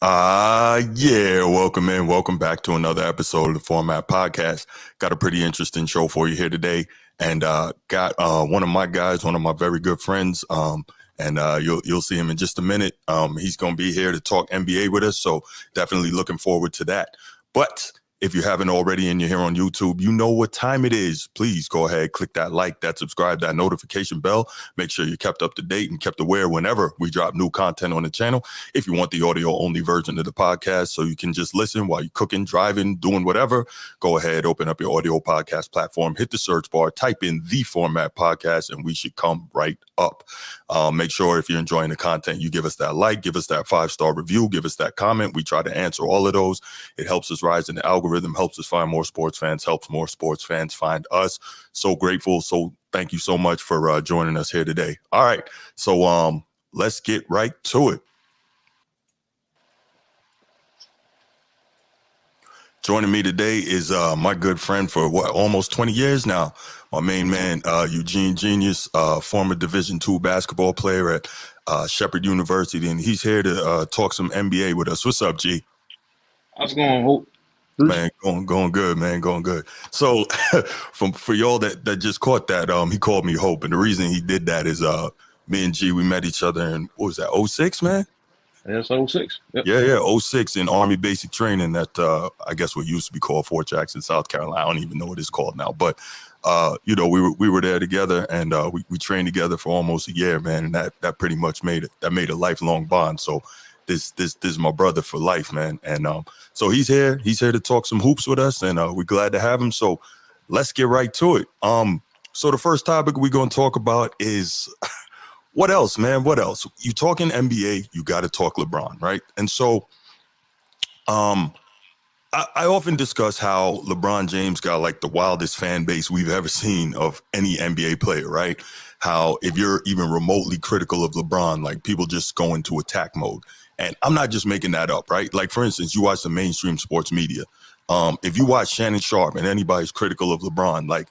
Yeah, welcome in. Welcome back to another episode of the Format Podcast. Got a pretty interesting show for you here today, and got one of my guys, one of my very good friends. And you'll see him in just a minute. He's going to be here to talk NBA with us, so definitely looking forward to that. But if you haven't already and you're here on YouTube, you know what time it is. Please go ahead, click that like, that subscribe, that notification bell. Make sure you're kept up to date and kept aware whenever we drop new content on the channel. If you want the audio only version of the podcast so you can just listen while you're cooking, driving, doing whatever, go ahead, open up your audio podcast platform, hit the search bar, type in the Format Podcast, and we should come right up. Make sure if you're enjoying the content, you give us that like, give us that 5-star review, give us that comment. We try to answer all of those. It helps us rise in the algorithm, helps us find more sports fans, helps more sports fans find us. So grateful. So thank you so much for joining us here today. All right. So let's get right to it. Joining me today is my good friend for almost 20 years now, my main man, Eugene Genius, former Division II basketball player at Shepherd University, and he's here to talk some NBA with us. What's up, G? How's it going, Hope? Man, going good, man, going good. So, for y'all that just caught that, he called me Hope, and the reason he did that is me and G, we met each other in, what was that, 06, man? That's 06. Yep. Yeah, 06 in Army basic training at, I guess what used to be called Fort Jackson, South Carolina. I don't even know what it's called now. But, we were there together, and we trained together for almost a year, man. And that pretty much made a lifelong bond. So this is my brother for life, man. And so he's here to talk some hoops with us, and we're glad to have him. So let's get right to it. So the first topic we're going to talk about is what else, man? What else? You talking NBA, you got to talk LeBron, right? And so I often discuss how LeBron James got like the wildest fan base we've ever seen of any NBA player, right? How if you're even remotely critical of LeBron, like people just go into attack mode. And I'm not just making that up, right? Like, for instance, you watch the mainstream sports media. If you watch Shannon Sharp and anybody's critical of LeBron, like,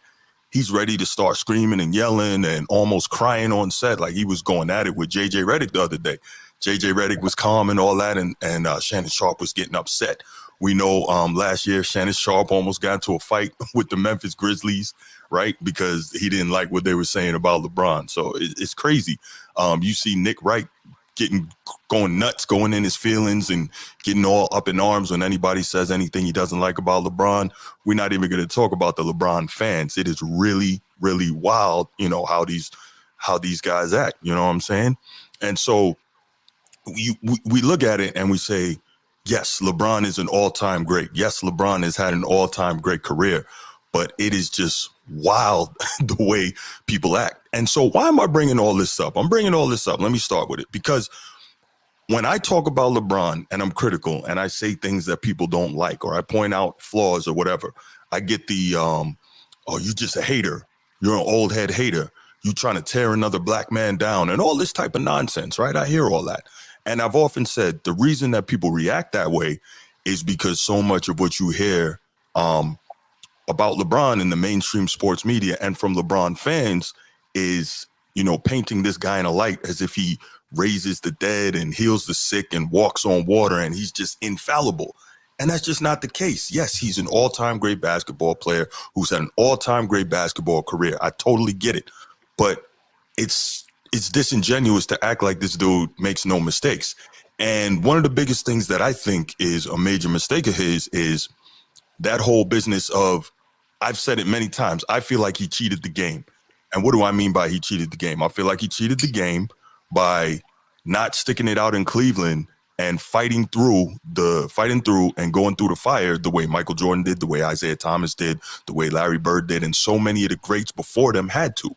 he's ready to start screaming and yelling and almost crying on set. Like he was going at it with JJ Redick the other day. JJ Redick was calm and all that, and Shannon Sharp was getting upset. We know last year Shannon Sharp almost got into a fight with the Memphis Grizzlies, right? Because he didn't like what they were saying about LeBron. So it's crazy. You see Nick Wright going nuts, going in his feelings and getting all up in arms when anybody says anything he doesn't like about LeBron. We're not even going to talk about the LeBron fans. It is really, really wild, how these guys act, you know what I'm saying? And so we look at it and we say, yes, LeBron is an all-time great. Yes, LeBron has had an all-time great career, but it is just wild the way people act. And so why am I bringing all this up? I'm bringing all this up. Let me start with it, because when I talk about LeBron and I'm critical and I say things that people don't like, or I point out flaws or whatever, I get the, oh, you just a hater. You're an old head hater. You trying to tear another black man down and all this type of nonsense, right? I hear all that. And I've often said the reason that people react that way is because so much of what you hear about LeBron in the mainstream sports media and from LeBron fans is, painting this guy in a light as if he raises the dead and heals the sick and walks on water and he's just infallible. And that's just not the case. Yes, he's an all-time great basketball player who's had an all-time great basketball career. I totally get it. But it's disingenuous to act like this dude makes no mistakes. And one of the biggest things that I think is a major mistake of his is that whole business of, I've said it many times, I feel like he cheated the game. And what do I mean by he cheated the game? I feel like he cheated the game by not sticking it out in Cleveland and fighting through and going through the fire the way Michael Jordan did, the way Isaiah Thomas did, the way Larry Bird did, and so many of the greats before them had to.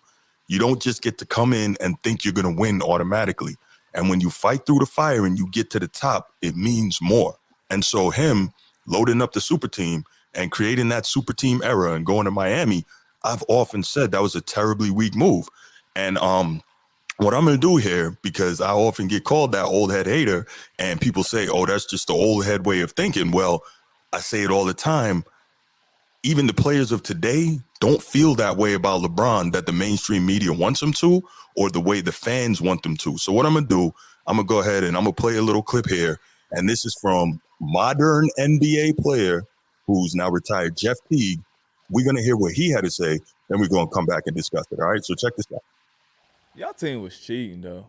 You don't just get to come in and think you're going to win automatically. And when you fight through the fire and you get to the top, it means more. And so him loading up the super team and creating that super team era and going to Miami, I've often said that was a terribly weak move. And what I'm going to do here, because I often get called that old head hater and people say, oh, that's just the old head way of thinking. Well, I say it all the time. Even the players of today don't feel that way about LeBron that the mainstream media wants them to, or the way the fans want them to. So what I'm going to do, I'm going to go ahead and I'm going to play a little clip here. And this is from modern NBA player who's now retired, Jeff Teague. We're going to hear what he had to say, then we're going to come back and discuss it. All right, so check this out. Y'all team was cheating, though.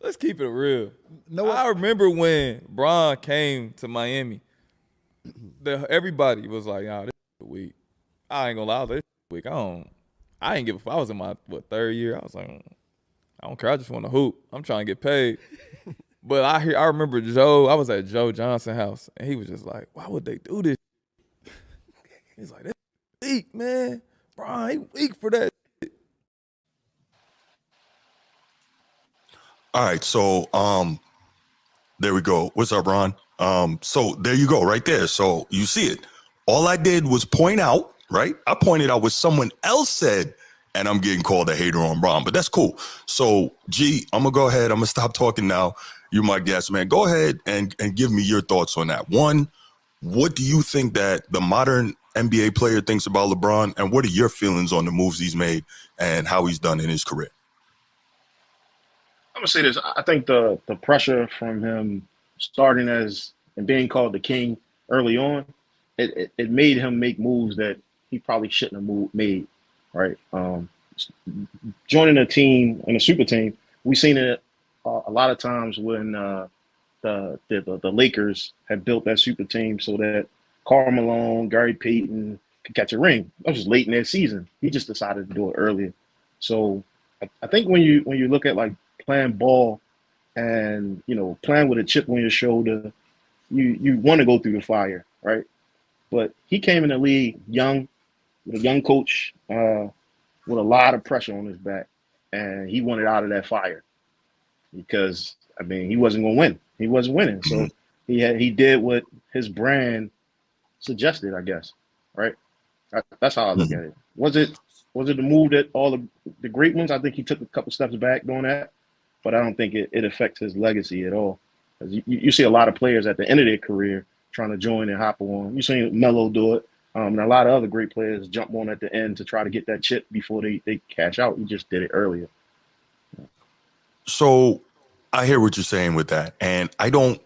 Let's keep it real. No, I remember when Bron came to Miami, everybody was like, "Nah, this is weak." I ain't gonna lie, this is weak. I ain't give a fuck. I was in my third year. I was like, I don't care. I just want to hoop. I'm trying to get paid. But I remember Joe. I was at Joe Johnson's house, and he was just like, "Why would they do this?" He's like, "That's weak, man. Bron, he weak for that." All right, so there we go. What's up, Ron? So there you go, right there. So you see it. All I did was point out, right? I pointed out what someone else said, and I'm getting called a hater on Ron, but that's cool. So G, I'm gonna go ahead. I'm gonna stop talking now. You're my guest, man. Go ahead and give me your thoughts on that. One, what do you think that the modern NBA player thinks about LeBron, and what are your feelings on the moves he's made and how he's done in his career? I'm gonna say this. I think the pressure from him starting as and being called the king early on, it made him make moves that he probably shouldn't have made. Right, joining a team and a super team, we've seen it a lot of times when the Lakers had built that super team so that Karl Malone, Gary Payton could catch a ring. That was just late in their season. He just decided to do it earlier. So I think when you look at like playing ball and playing with a chip on your shoulder, you want to go through the fire, right? But he came in the league young, with a young coach, with a lot of pressure on his back, and he wanted out of that fire because he wasn't going to win. He wasn't winning, so he did what his brand suggested, I guess, right? That's how I look at it. Was it the move that all the great ones? I think he took a couple steps back doing that, but I don't think it affects his legacy at all. You see a lot of players at the end of their career trying to join and hop on. You seen Melo do it. And a lot of other great players jump on at the end to try to get that chip before they cash out. He just did it earlier. So I hear what you're saying with that. And I don't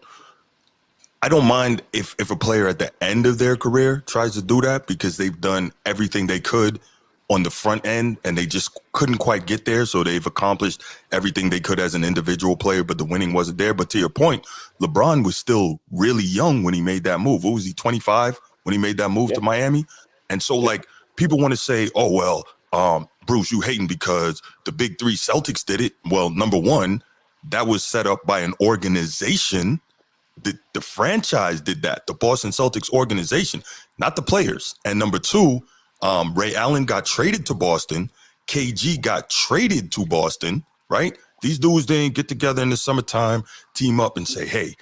mind if a player at the end of their career tries to do that because they've done everything they could on the front end and they just couldn't quite get there. So they've accomplished everything they could as an individual player, but the winning wasn't there. But to your point, LeBron was still really young when he made that move. What was he, 25 when he made that move to Miami? And so like people want to say, oh, well, Bruce, you hating because the big three Celtics did it. Well, number one, that was set up by an organization. The franchise did that, the Boston Celtics organization, not the players. And number two, Ray Allen got traded to Boston. KG got traded to Boston, right? These dudes didn't get together in the summertime, team up and say, hey,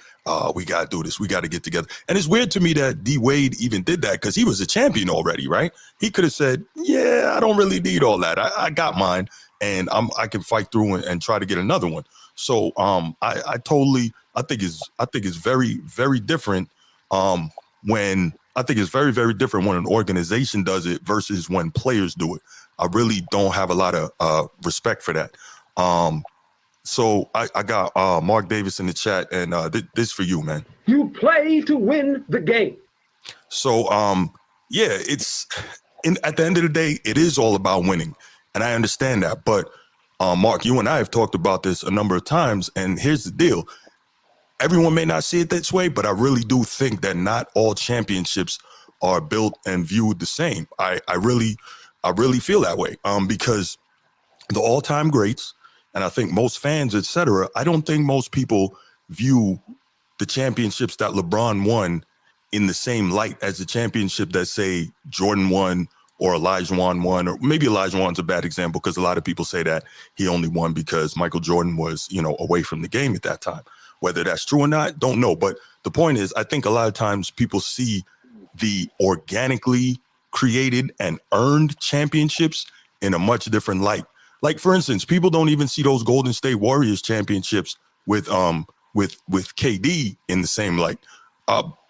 we got to do this. We got to get together. And it's weird to me that D Wade even did that because he was a champion already, right? He could have said, yeah, I don't really need all that. I got mine and I can fight through and try to get another one. So I think it's very, very different when I think it's very, very different when an organization does it versus when players do it. I really don't have a lot of respect for that. So I got Mark Davis in the chat, and this for you, man. You play to win the game. So yeah, at the end of the day, it is all about winning, and I understand that. But Mark, you and I have talked about this a number of times, and here's the deal. Everyone may not see it this way, but I really do think that not all championships are built and viewed the same. I really feel that way because the all-time greats, and I think most fans, etc., I don't think most people view the championships that LeBron won in the same light as the championship that, say, Jordan won or Olajuwon won, or maybe Olajuwon's a bad example because a lot of people say that he only won because Michael Jordan was, away from the game at that time. Whether that's true or not, don't know. But the point is, I think a lot of times people see the organically created and earned championships in a much different light. Like, for instance, people don't even see those Golden State Warriors championships with KD in the same light.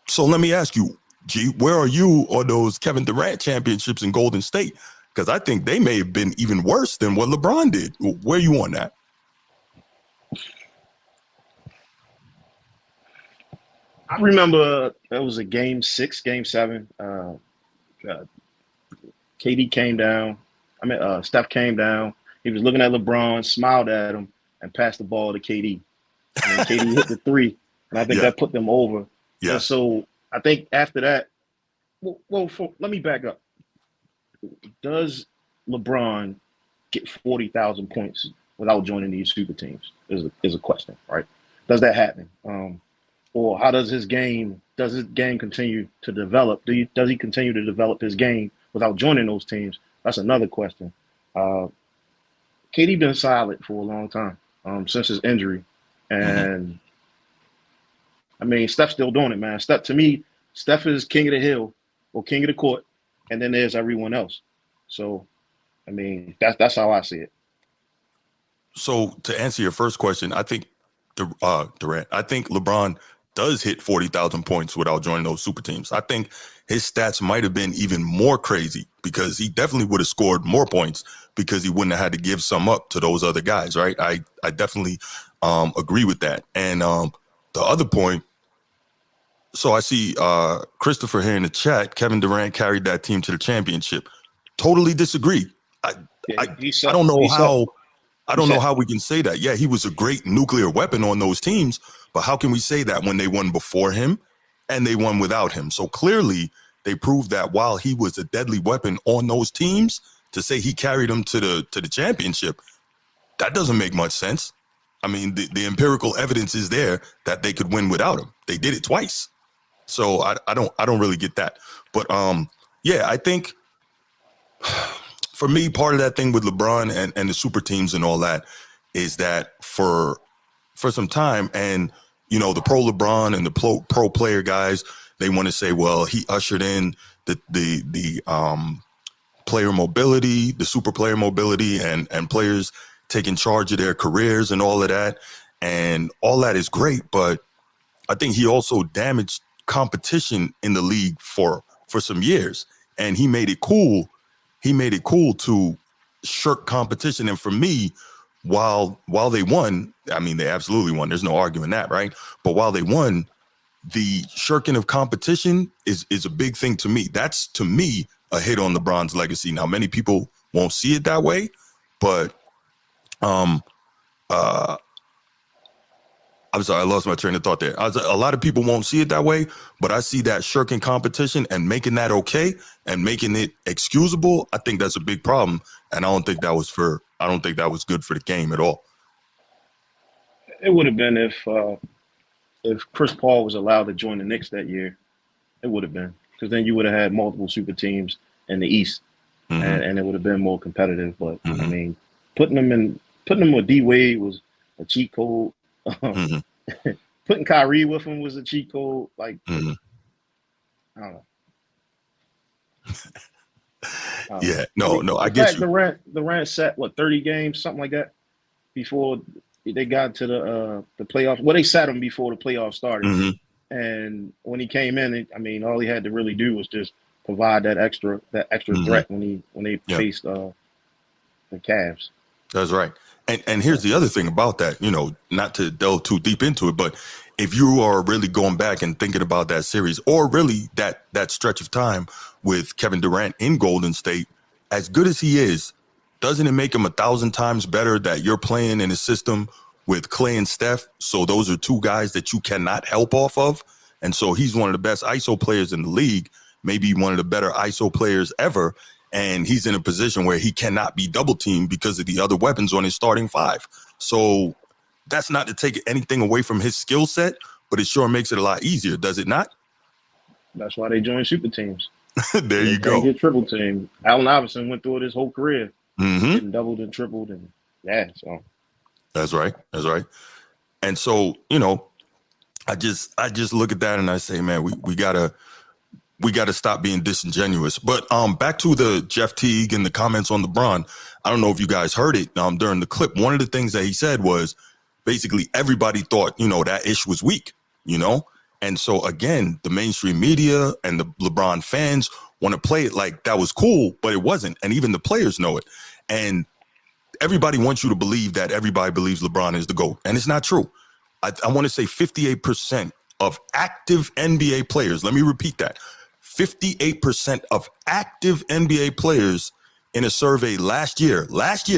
So let me ask you, G, where are you on those Kevin Durant championships in Golden State? Because I think they may have been even worse than what LeBron did. Where are you on that? I remember that was a game 6, game 7. KD came down. Steph came down. He was looking at LeBron, smiled at him, and passed the ball to KD. And then KD hit the 3, and I think that put them over. Yeah. And so I think after that, let me back up. Does LeBron get 40,000 points without joining these super teams? Is a question, right? Does that happen? Or how does his game continue to develop? Does he continue to develop his game without joining those teams? That's another question. KD been silent for a long time since his injury, and I mean Steph's still doing it, man. To me, Steph is king of the hill or king of the court, and then there's everyone else. So, I mean that's how I see it. So to answer your first question, I think Durant, I think LeBron does hit 40,000 points without joining those super teams. I think his stats might have been even more crazy because he definitely would have scored more points because he wouldn't have had to give some up to those other guys, right? I definitely agree with that. And the other point, so I see Christopher here in the chat, Kevin Durant carried that team to the championship. Totally disagree. I don't know how we can say that. Yeah, he was a great nuclear weapon on those teams, but how can we say that when they won before him and they won without him? So clearly they proved that while he was a deadly weapon on those teams, to say he carried them to the championship, that doesn't make much sense. I mean, the empirical evidence is there that they could win without him. They did it twice. So I don't really get that. But yeah, I think for me, part of that thing with LeBron and the super teams and all that is that for some time, and you know, the pro LeBron and the pro player guys, they want to say, well, he ushered in the player mobility, the super player mobility, and players taking charge of their careers and all of that. And all that is great, but I think he also damaged competition in the league for some years. And he made it cool. He made it cool to shirk competition. And for me, while they won, I mean, they absolutely won. There's no arguing that, right? But while they won, the shirking of competition is a big thing to me. That's, to me, a hit on LeBron's legacy. Now, many people won't see it that way, but I'm sorry, I lost my train of thought there. A lot of people won't see it that way, but I see that shirking competition and making that okay and making it excusable. I think that's a big problem, and I don't think that was good for the game at all. It would have been if Chris Paul was allowed to join the Knicks that year. It would have been, because then you would have had multiple super teams in the East, and it would have been more competitive. But I mean, putting them with D Wade was a cheat code. Putting Kyrie with him was a cheat code. Like, I don't know. Yeah, no, I get you. Durant sat 30 games, something like that, before they got to the playoffs. Well, they sat him before the playoffs started, and when he came in, I mean, all he had to really do was just provide that extra threat when they faced the Cavs. That's right. And here's the other thing about that, you know, not to delve too deep into it, but if you are really going back and thinking about that series, or really that stretch of time with Kevin Durant in Golden State, as good as he is, doesn't it make him 1,000 times better that you're playing in a system with Klay and Steph? So those are two guys that you cannot help off of. And so he's one of the best ISO players in the league, maybe one of the better ISO players ever. And he's in a position where he cannot be double teamed because of the other weapons on his starting five. So that's not to take anything away from his skill set, but it sure makes it a lot easier, does it not? That's why they join super teams. There you go. Get triple team. Allen Iverson went through it his whole career, getting doubled and tripled, and so that's right. And so, you know, I just look at that and I say, man, we gotta stop being disingenuous. But back to the Jeff Teague and the comments on LeBron. I don't know if you guys heard it during the clip. One of the things that he said was basically everybody thought, you know, that ish was weak, you know? And so, again, the mainstream media and the LeBron fans want to play it like that was cool, but it wasn't. And even the players know it. And everybody wants you to believe that everybody believes LeBron is the GOAT. And it's not true. I want to say 58% of active NBA players, let me repeat that, 58% of active NBA players in a survey last year,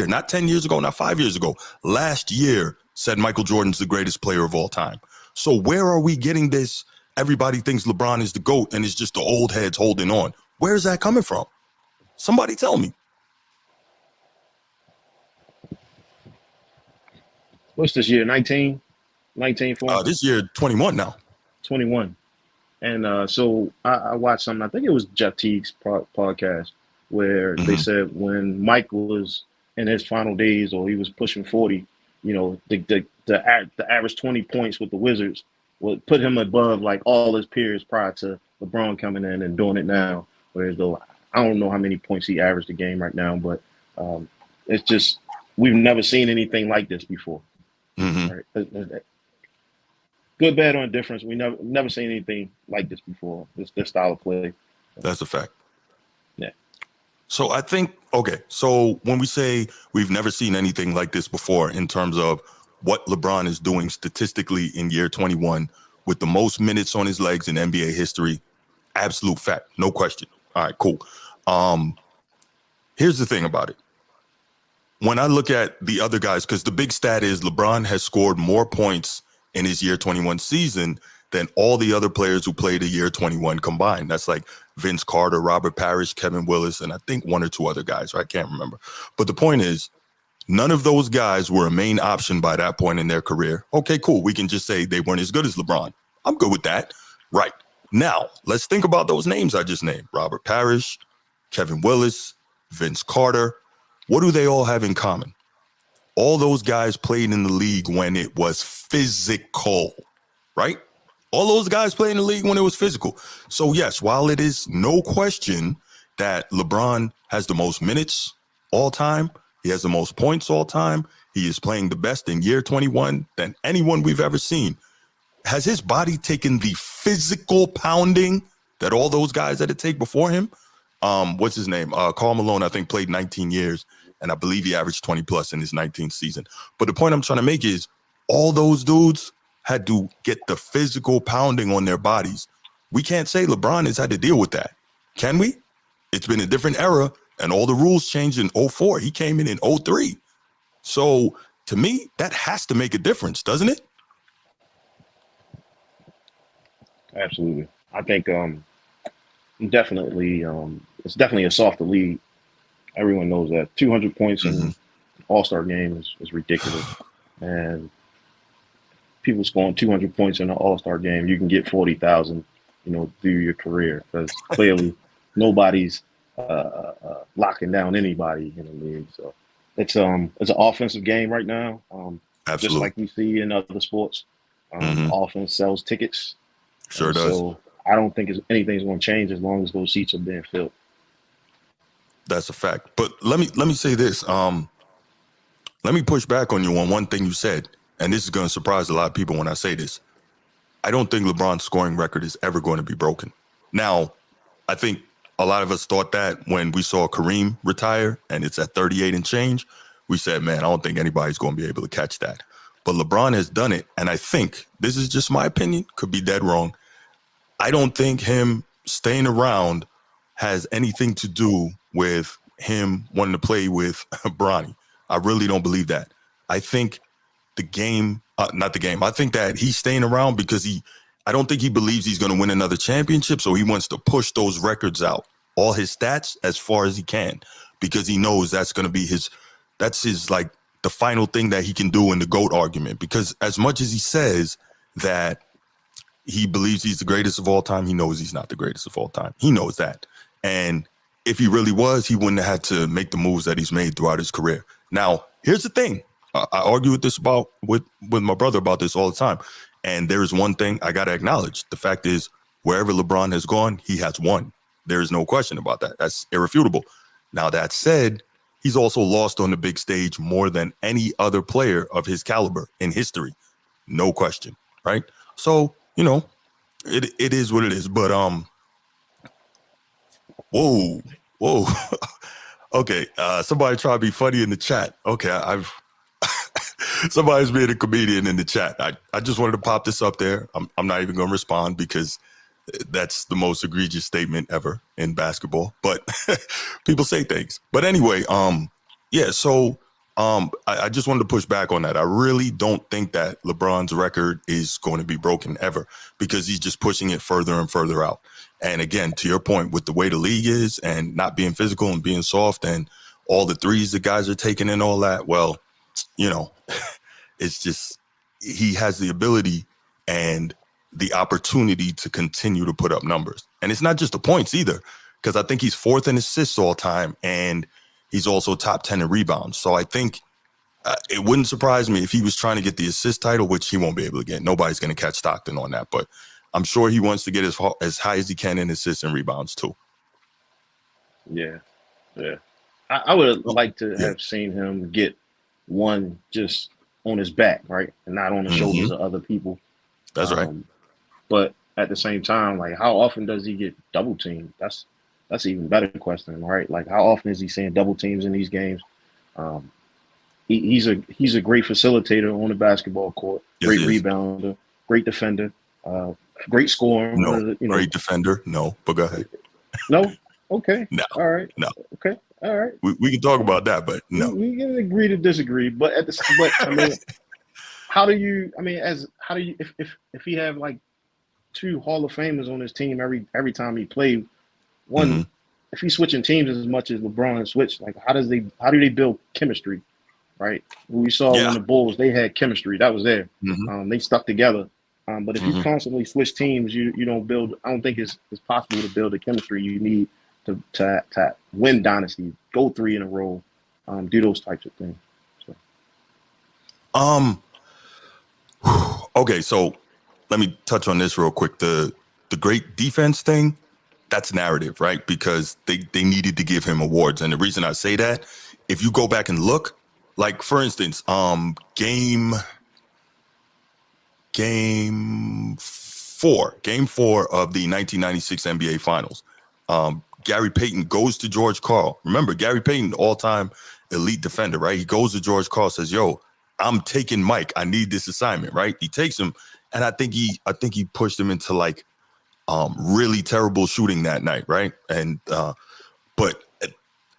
not 10 years ago, not 5 years ago, last year said Michael Jordan's the greatest player of all time. So where are we getting this? Everybody thinks LeBron is the GOAT and it's just the old heads holding on. Where is that coming from? Somebody tell me. What's this year? 19 for This year, 21 now. 21. And so I watched something, I think it was Jeff Teague's podcast, where they said when Mike was in his final days or he was pushing 40, you know, the average 20 points with the Wizards would put him above like all his peers prior to LeBron coming in and doing it now. Whereas though I don't know how many points he averaged a game right now, but it's just we've never seen anything like this before. Right? Good, bad, or indifference. We never seen anything like this before. This style of play. That's a fact. Yeah. So I think, okay, so when we say we've never seen anything like this before in terms of what LeBron is doing statistically in year 21 with the most minutes on his legs in NBA history, absolute fact, no question. All right, cool. Here's the thing about it. When I look at the other guys, because the big stat is LeBron has scored more points in his year 21 season than all the other players who played a year 21 combined. That's like Vince Carter, Robert Parrish, Kevin Willis, and I think one or two other guys. I can't remember. But the point is, none of those guys were a main option by that point in their career. Okay, cool. We can just say they weren't as good as LeBron. I'm good with that. Right. Now, let's think about those names I just named. Robert Parrish, Kevin Willis, Vince Carter. What do they all have in common? All those guys played in the league when it was physical, right? All those guys played in the league when it was physical. So yes, while it is no question that LeBron has the most minutes all time, he has the most points all time, he is playing the best in year 21 than anyone we've ever seen. Has his body taken the physical pounding that all those guys had to take before him? What's his name? Karl Malone, I think, played 19 years, and I believe he averaged 20 plus in his 19th season. But the point I'm trying to make is all those dudes had to get the physical pounding on their bodies. We can't say LeBron has had to deal with that. Can we? It's been a different era, and all the rules changed in 04. He came in 03. So to me, that has to make a difference, doesn't it? Absolutely. I think definitely it's definitely a softer league. Everyone knows that 200 points in All-Star game is ridiculous. And people scoring 200 points in an All-Star game, you can get 40,000, through your career, because clearly nobody's locking down anybody in the league. So it's an offensive game right now. Absolutely. Just like we see in other sports. Offense sells tickets. Sure does. So I don't think anything's going to change as long as those seats are being filled. That's a fact. But let me say this. Let me push back on you on one thing you said, and this is going to surprise a lot of people when I say this. I don't think LeBron's scoring record is ever going to be broken. Now, I think a lot of us thought that when we saw Kareem retire and it's at 38 and change, we said, man, I don't think anybody's going to be able to catch that. But LeBron has done it, and I think, this is just my opinion, could be dead wrong, I don't think him staying around has anything to do with him wanting to play with Bronny. I really don't believe that. I think I think that he's staying around because I don't think he believes he's going to win another championship, so he wants to push those records out, all his stats, as far as he can, because he knows that's going to be his like the final thing that he can do in the GOAT argument. Because as much as he says that he believes he's the greatest of all time, he knows he's not the greatest of all time. He knows that. And if he really was, he wouldn't have had to make the moves that he's made throughout his career. Now, here's the thing. I argue with my brother about this all the time. And there is one thing I got to acknowledge. The fact is, wherever LeBron has gone, he has won. There is no question about that. That's irrefutable. Now, that said, he's also lost on the big stage more than any other player of his caliber in history. No question, right? So, it is what it is. But, whoa. Okay, somebody try to be funny in the chat. Okay, Somebody's being a comedian in the chat. I just wanted to pop this up there. I'm not even going to respond because that's the most egregious statement ever in basketball. But people say things. But anyway, yeah. So I just wanted to push back on that. I really don't think that LeBron's record is going to be broken ever because he's just pushing it further and further out. And again, to your point, with the way the league is and not being physical and being soft and all the threes the guys are taking and all that, well, you know, it's just he has the ability and the opportunity to continue to put up numbers. And it's not just the points either, because I think he's fourth in assists all time and he's also top 10 in rebounds. So I think it wouldn't surprise me if he was trying to get the assist title, which he won't be able to get. Nobody's going to catch Stockton on that, but I'm sure he wants to get as high as he can in assists and rebounds too. Yeah. I would like to have seen him get one just on his back, right, and not on the shoulders of other people. That's right. But at the same time, like, how often does he get double teamed? That's an even better question, right? Like, how often is he seeing double teams in these games? He's a great facilitator on the basketball court, great rebounder, great defender, great scorer. No, great defender. No, but go ahead. No, okay, no, all right, no, okay, all right. We can talk about that, but no, we can agree to disagree. But I mean, how do you? If he have like 2 Hall of Famers on his team every time he played, one, if he's switching teams as much as LeBron switched, like how do they build chemistry, right? We saw when the Bulls, they had chemistry that was there. They stuck together. But if you constantly switch teams, you don't build. I don't think it's possible to build the chemistry you need to win dynasty, go 3 in a row, do those types of things. So. Okay, so let me touch on this real quick. The great defense thing, that's narrative, right? Because they needed to give him awards. And the reason I say that, if you go back and look, like for instance, game 4 of the 1996 NBA Finals, Gary Payton goes to George Karl. Remember, Gary Payton, all-time elite defender, right? He goes to George Karl, says, "Yo, I'm taking Mike. I need this assignment," right? He takes him, and I think he pushed him into like really terrible shooting that night, right? And but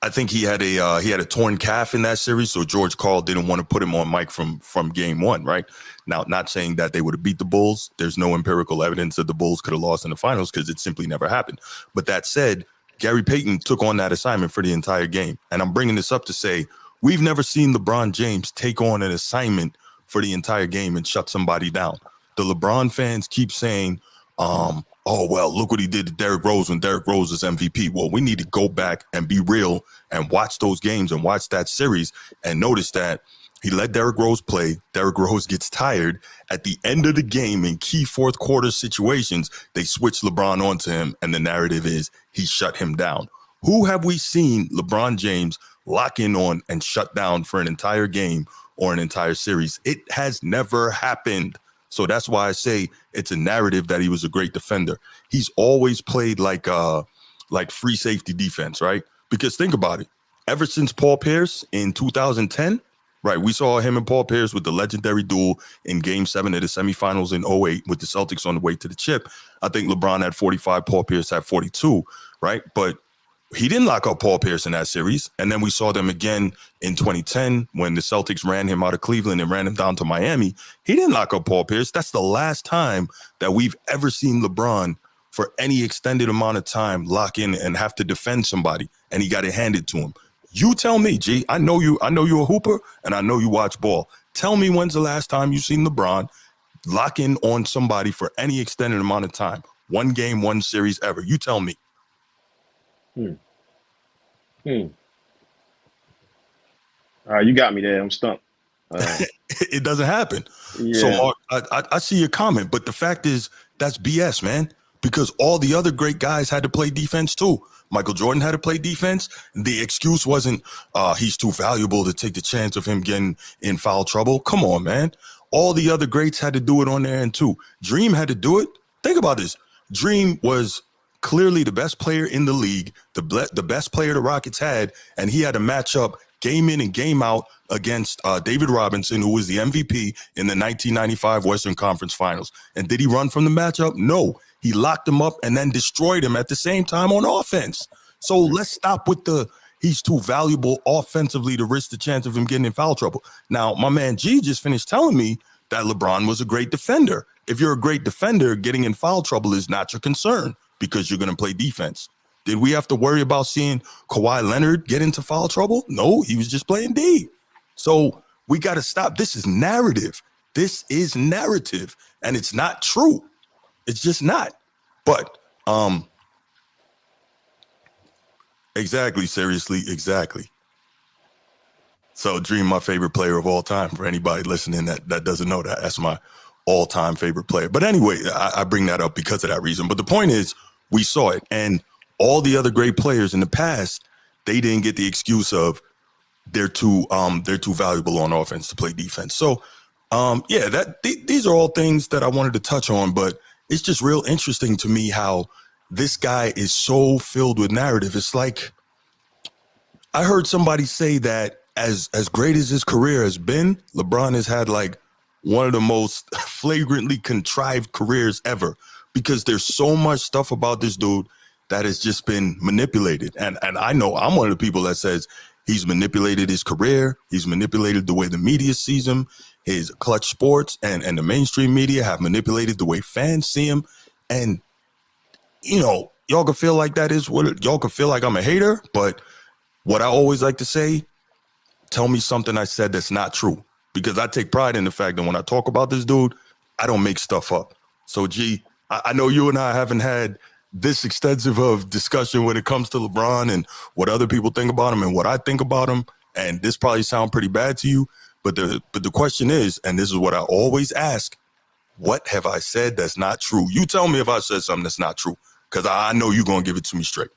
I think he had a torn calf in that series, so George Karl didn't want to put him on Mike from game 1, right? Now, not saying that they would have beat the Bulls. There's no empirical evidence that the Bulls could have lost in the finals because it simply never happened. But that said, Gary Payton took on that assignment for the entire game. And I'm bringing this up to say we've never seen LeBron James take on an assignment for the entire game and shut somebody down. The LeBron fans keep saying, oh, well, look what he did to Derrick Rose when Derrick Rose was MVP. Well, we need to go back and be real and watch those games and watch that series and notice that he let Derrick Rose play. Derrick Rose gets tired. At the end of the game, in key fourth quarter situations, they switch LeBron onto him, and the narrative is he shut him down. Who have we seen LeBron James lock in on and shut down for an entire game or an entire series? It has never happened. So that's why I say it's a narrative that he was a great defender. He's always played like free safety defense, right? Because think about it. Ever since Paul Pierce in 2010, right, we saw him and Paul Pierce with the legendary duel in Game 7 of the semifinals in 2008 with the Celtics on the way to the chip. I think LeBron had 45, Paul Pierce had 42, right? But he didn't lock up Paul Pierce in that series. And then we saw them again in 2010 when the Celtics ran him out of Cleveland and ran him down to Miami. He didn't lock up Paul Pierce. That's the last time that we've ever seen LeBron for any extended amount of time lock in and have to defend somebody, and he got it handed to him. You tell me, G. I know you're a hooper, and I know you watch ball. Tell me when's the last time you seen LeBron lock in on somebody for any extended amount of time. One game, one series ever. You tell me. You got me there. I'm stumped. It doesn't happen. Yeah. So, Mark, I see your comment, but the fact is that's BS, man, because all the other great guys had to play defense too. Michael Jordan had to play defense. The excuse wasn't he's too valuable to take the chance of him getting in foul trouble. Come on, man. All the other greats had to do it on their end too. Dream had to do it. Think about this. Dream was clearly the best player in the league, the best player the Rockets had, and he had to match up game in and game out against David Robinson, who was the MVP in the 1995 Western Conference Finals. And did he run from the matchup? No. He locked him up and then destroyed him at the same time on offense. So let's stop with he's too valuable offensively to risk the chance of him getting in foul trouble. Now, my man G just finished telling me that LeBron was a great defender. If you're a great defender, getting in foul trouble is not your concern because you're going to play defense. Did we have to worry about seeing Kawhi Leonard get into foul trouble? No, he was just playing D. So we got to stop. This is narrative. This is narrative, and it's not true. It's just not. But exactly, seriously, exactly. So Dream, my favorite player of all time. For anybody listening that doesn't know that, that's my all-time favorite player. But anyway, I bring that up because of that reason. But the point is, we saw it, and all the other great players in the past, they didn't get the excuse of they're too valuable on offense to play defense. So, these are all things that I wanted to touch on, but it's just real interesting to me how this guy is so filled with narrative. It's like I heard somebody say that as great as his career has been, LeBron has had like one of the most flagrantly contrived careers ever because there's so much stuff about this dude that has just been manipulated. And I know I'm one of the people that says he's manipulated his career. He's manipulated the way the media sees him. His Clutch Sports and the mainstream media have manipulated the way fans see him. And, y'all can feel like that is what y'all can feel like I'm a hater. But what I always like to say, tell me something I said that's not true. Because I take pride in the fact that when I talk about this dude, I don't make stuff up. So, G, I know you and I haven't had this extensive of discussion when it comes to LeBron and what other people think about him and what I think about him. And this probably sounds pretty bad to you. But the question is, and this is what I always ask, what have I said that's not true? You tell me if I said something that's not true, because I know you're going to give it to me straight.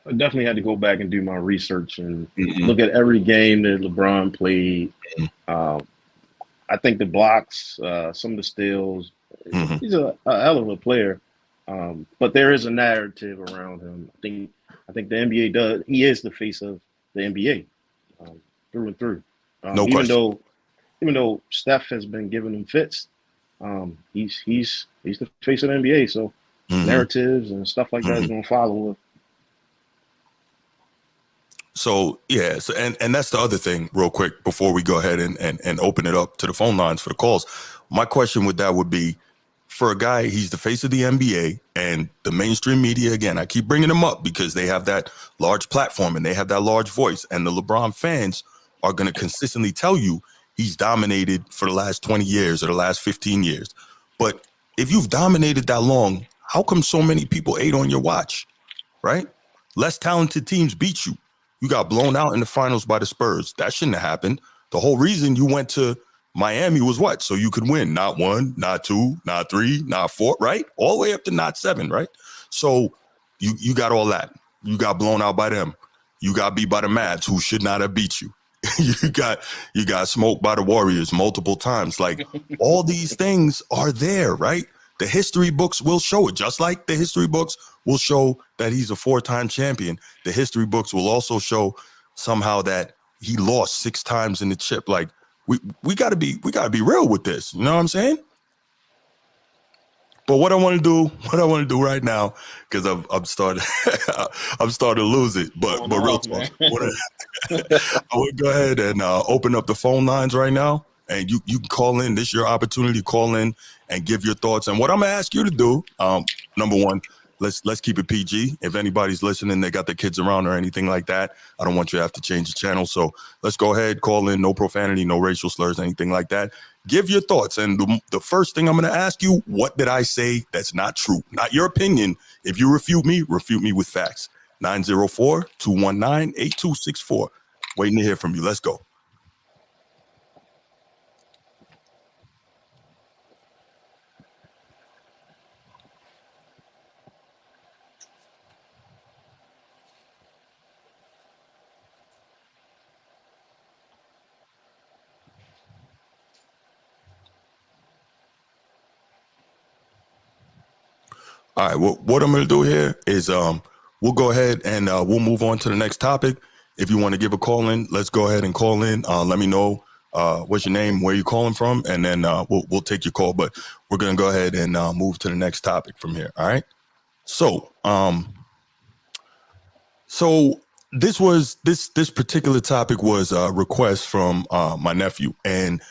I definitely had to go back and do my research and look at every game that LeBron played. I think the blocks, some of the steals, he's a hell of a player. But there is a narrative around him. I think the NBA does. He is the face of the NBA through and through. No question. Even though Steph has been giving him fits, he's the face of the NBA. So narratives and stuff like that is going to follow. So yeah, and that's the other thing, real quick, before we go ahead and open it up to the phone lines for the calls. My question with that would be, for a guy, he's the face of the NBA and the mainstream media. Again, I keep bringing him up because they have that large platform and they have that large voice. And the LeBron fans are going to consistently tell you he's dominated for the last 20 years or the last 15 years. But if you've dominated that long, how come so many people ate on your watch, right? Less talented teams beat you. You got blown out in the finals by the Spurs. That shouldn't have happened. The whole reason you went to Miami was what? So you could win. Not 1, not 2, not 3, not 4, right? All the way up to not 7, right? So you got all that. You got blown out by them. You got beat by the Mavs, who should not have beat you. you got smoked by the Warriors multiple times. Like, all these things are there, right? The history books will show it. Just like the history books will show that he's a 4-time champion, the history books will also show somehow that he lost 6 times in the chip. Like, we gotta be real with this. You know what I'm saying? But what I want to do right now, because I'm starting to lose it. But real talk, I would go ahead and open up the phone lines right now, and you can call in. This is your opportunity to call in and give your thoughts. And what I'm gonna ask you to do, number one, let's keep it PG. If anybody's listening, they got their kids around or anything like that, I don't want you to have to change the channel. So let's go ahead, call in. No profanity, no racial slurs, anything like that. Give your thoughts. And the first thing I'm going to ask you, what did I say that's not true? Not your opinion. If you refute me with facts. 904-219-8264. Waiting to hear from you. Let's go. All right, what I'm going to do here is we'll go ahead and we'll move on to the next topic. If you want to give a call in, let's go ahead and call in. Let me know what's your name, where you're calling from, and then we'll take your call. But we're gonna go ahead and move to the next topic from here. All right. So this particular topic was a request from my nephew, and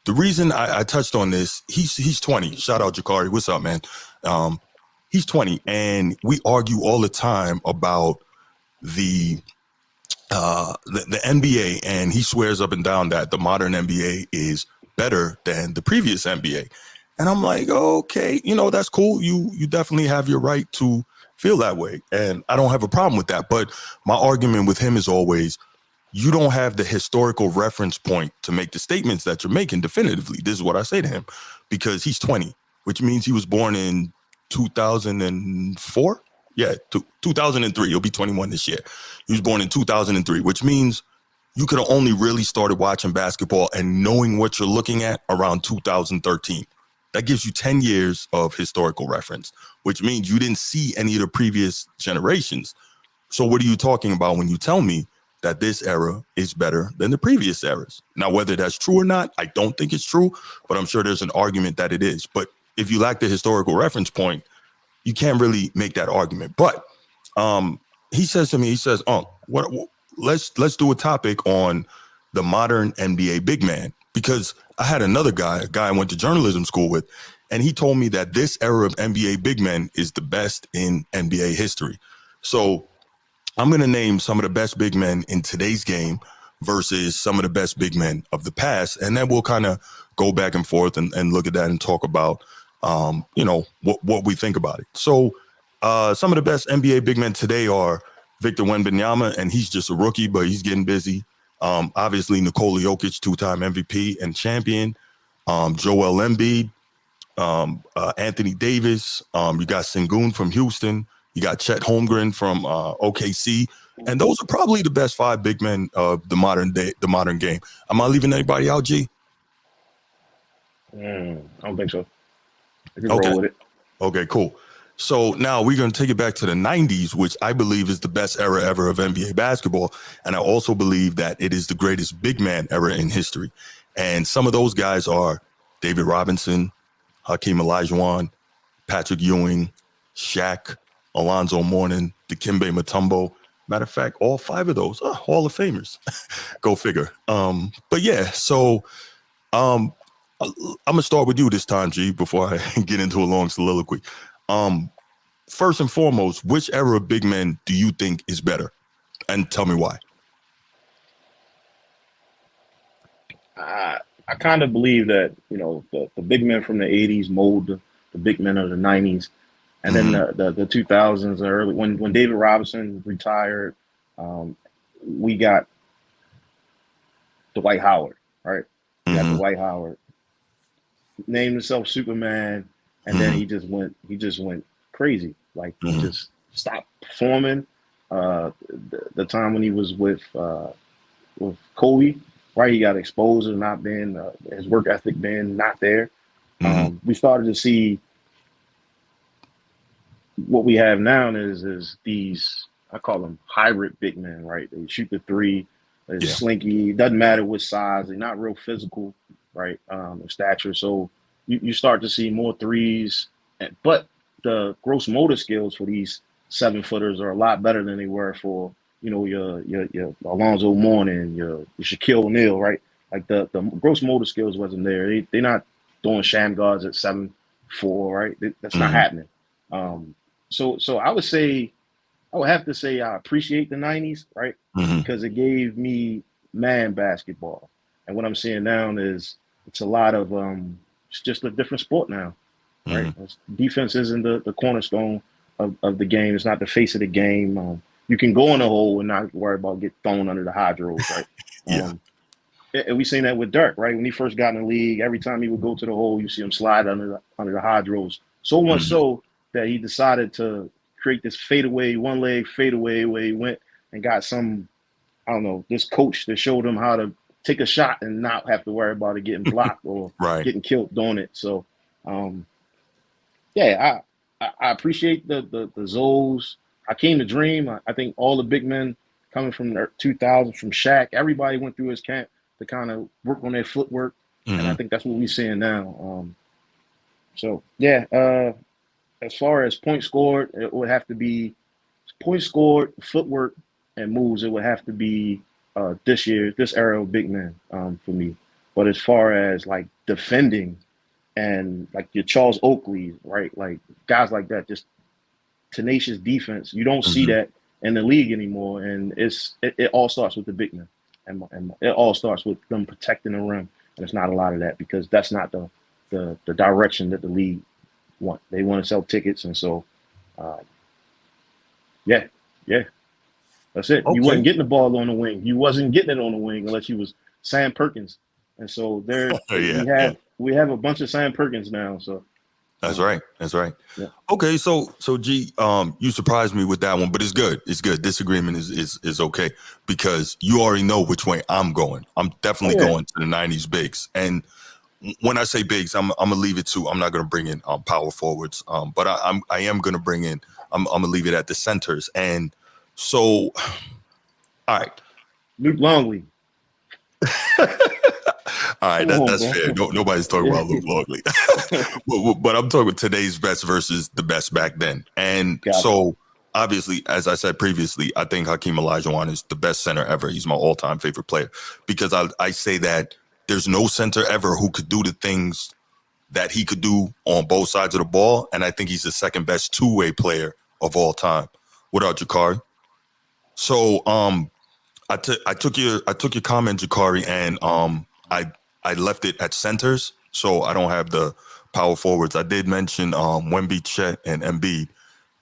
the reason I touched on this, he's 20. Shout out Jakari. What's up, man? He's 20, and we argue all the time about the NBA, and he swears up and down that the modern NBA is better than the previous NBA. And I'm like, okay, that's cool. You definitely have your right to feel that way, and I don't have a problem with that. But my argument with him is always, you don't have the historical reference point to make the statements that you're making definitively. This is what I say to him, because he's 20, which means he was born in 2004. Yeah, 2003. He'll be 21 this year. He was born in 2003, which means you could have only really started watching basketball and knowing what you're looking at around 2013. That gives you 10 years of historical reference, which means you didn't see any of the previous generations. So what are you talking about when you tell me that this era is better than the previous eras? Now, whether that's true or not, I don't think it's true, but I'm sure there's an argument that it is. But if you lack the historical reference point, you can't really make that argument. But he says to me, let's do a topic on the modern NBA big man, because I had another guy, a guy I went to journalism school with, and he told me that this era of NBA big men is the best in NBA history. So I'm going to name some of the best big men in today's game versus some of the best big men of the past. And then we'll kind of go back and forth and look at that and talk about, what we think about it. So some of the best NBA big men today are Victor Wembanyama, and he's just a rookie, but he's getting busy. Obviously, Nikola Jokic, two-time MVP and champion. Joel Embiid, Anthony Davis. You got Sengun from Houston. You got Chet Holmgren from OKC. And those are probably the best 5 big men of the modern game. Am I leaving anybody out, G? I don't think so. I can roll with it. Okay, cool. So now we're going to take it back to the 90s, which I believe is the best era ever of NBA basketball. And I also believe that it is the greatest big man era in history. And some of those guys are David Robinson, Hakeem Olajuwon, Patrick Ewing, Shaq, Alonzo Mourning, Dikembe Mutombo. Matter of fact, all 5 of those are Hall of Famers. Go figure. But yeah, so I'm going to start with you this time, G, before I get into a long soliloquy. First and foremost, which era of big men do you think is better? And tell me why. I kind of believe that, the big men from the 80s mold the big men of the 90s. And then the 2000s are early. When David Robinson retired, we got Dwight Howard, right? We got Dwight Howard. Named himself Superman, and then he just went crazy. Like he just stopped performing. The time when he was with Kobe, right? He got exposed as not being his work ethic being not there. We started to see what we have now is these, I call them hybrid big men, right? They shoot the 3, they're slinky. Doesn't matter what size. They're not real physical, right? In stature. So you start to see more 3s, but the gross motor skills for these 7-footers are a lot better than they were for, your Alonzo Mourning, your Shaquille O'Neal, right? Like the gross motor skills wasn't there. They're not doing sham guards at 7'4", right? That's not happening. So I would have to say I appreciate the 90s, right? Because it gave me man basketball. And what I'm seeing now is it's a lot of it's just a different sport now, right? Defense isn't the cornerstone of the game. It's not the face of the game. You can go in a hole and not worry about getting thrown under the hydros, right? And we seen that with Dirk, right? When he first got in the league, every time he would go to the hole, you see him slide under the hydros. So much so that he decided to create this fadeaway, one leg fadeaway, where he went and got some, I don't know, this coach that showed him how to take a shot and not have to worry about it getting blocked or getting killed doing it. So, I appreciate the Zoes. Hakeem the Dream. I think all the big men coming from the 2000s, from Shaq. Everybody went through his camp to kind of work on their footwork, and I think that's what we're seeing now. So yeah, as far as points scored, it would have to be points scored, footwork, and moves. It would have to be this era of big men for me. But as far as like defending and like your Charles Oakley, right, like guys like that, just tenacious defense, you don't see that in the league anymore. And it all starts with the big men, and it all starts with them protecting the rim. And it's not a lot of that because that's not the direction that the league want. They want to sell tickets, and so yeah, that's it. Okay. You wasn't getting the ball on the wing. You wasn't getting it on the wing unless you was Sam Perkins. And so we have a bunch of Sam Perkins now. So that's right. Yeah. Okay, so G, you surprised me with that one, but it's good. It's good. Disagreement is okay because you already know which way I'm going. I'm definitely going to the 90s bigs. And when I say bigs, I'm gonna leave it to. I'm not gonna bring in power forwards, but I am gonna bring in. I'm gonna leave it at the centers. And so, all right, Luke Longley. All right, that's fair. Nobody's talking about Luke Longley, but I'm talking today's best versus the best back then. And so, obviously, as I said previously, I think Hakeem Olajuwon is the best center ever. He's my all-time favorite player because I say that there's no center ever who could do the things that he could do on both sides of the ball, and I think he's the second best two-way player of all time, without Jakari. So, I took your comment, Jakari, and I left it at centers, so I don't have the power forwards. I did mention Wemby, Chet, and Embiid.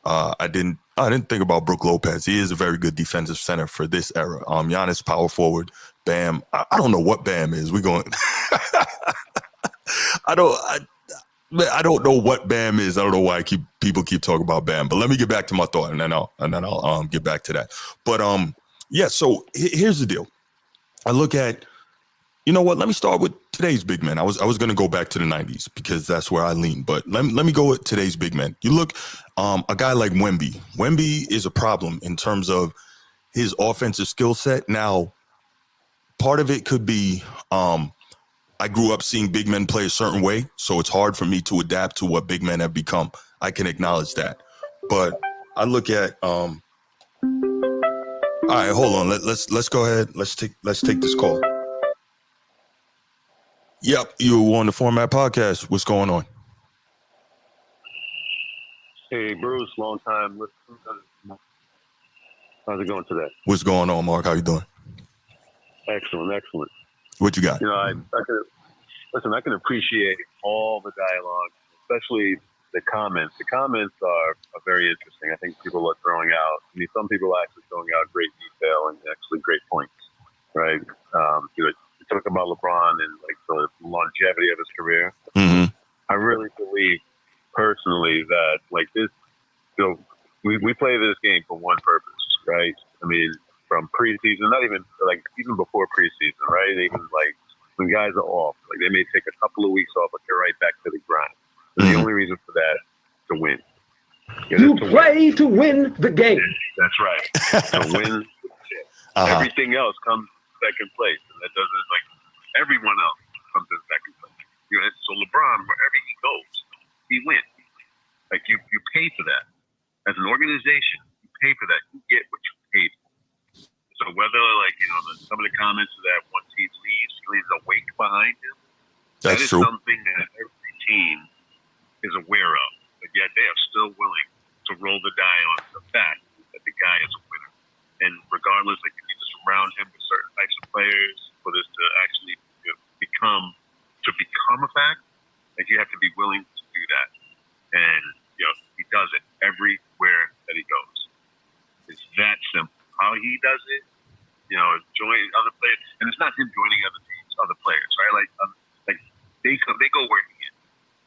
I didn't think about Brook Lopez. He is a very good defensive center for this era. Giannis, power forward. Bam. I don't know what Bam is. We're going. I don't know what Bam is. I don't know why people keep talking about Bam. But let me get back to my thought, and then I'll get back to that. But yeah. So here's the deal. I look at. You know what? Let me start with today's big men. I was going to go back to the 90s because that's where I lean. But let me go with today's big men. You look, a guy like Wemby. Wemby is a problem in terms of his offensive skill set. Now, part of it could be I grew up seeing big men play a certain way, so it's hard for me to adapt to what big men have become. I can acknowledge that. But I look at all right, hold on. Let's go ahead. Let's take this call. Yep, you on the Format Podcast. What's going on? Hey, Bruce, long time listener. How's it going today? What's going on, Mark? How you doing? Excellent. What you got? You know, I can appreciate all the dialogue, especially the comments. The comments are very interesting. I think people are throwing out. I mean, some people are actually throwing out great detail and actually great points, right? You talk about LeBron and like the longevity of his career. Mm-hmm. I really believe personally that like this, we play this game for one purpose, right? I mean, from preseason, not even like even before preseason, right? Even like when guys are off, like they may take a couple of weeks off, but they're right back to the grind. And the only reason for that is to win. You play to win the game. That's right. To win. Everything else comes second place, and that doesn't like everyone else comes in second place. You know, so LeBron, wherever he goes, he wins. Like you pay for that as an organization. You pay for that. You get what you pay for. So whether like some of the comments that one team leaves, he leaves a wake behind him. That's that is true. Something that every team is aware of, but yet they are still willing to roll the die on the fact that the guy is a winner. And regardless, like if you just surround him with certain types of players for this to actually become a fact, like you have to be willing to do that. And he does it everywhere that he goes. It's that simple. How he does it, joining other players, and it's not him joining other teams, other players, right? Like they go where he is.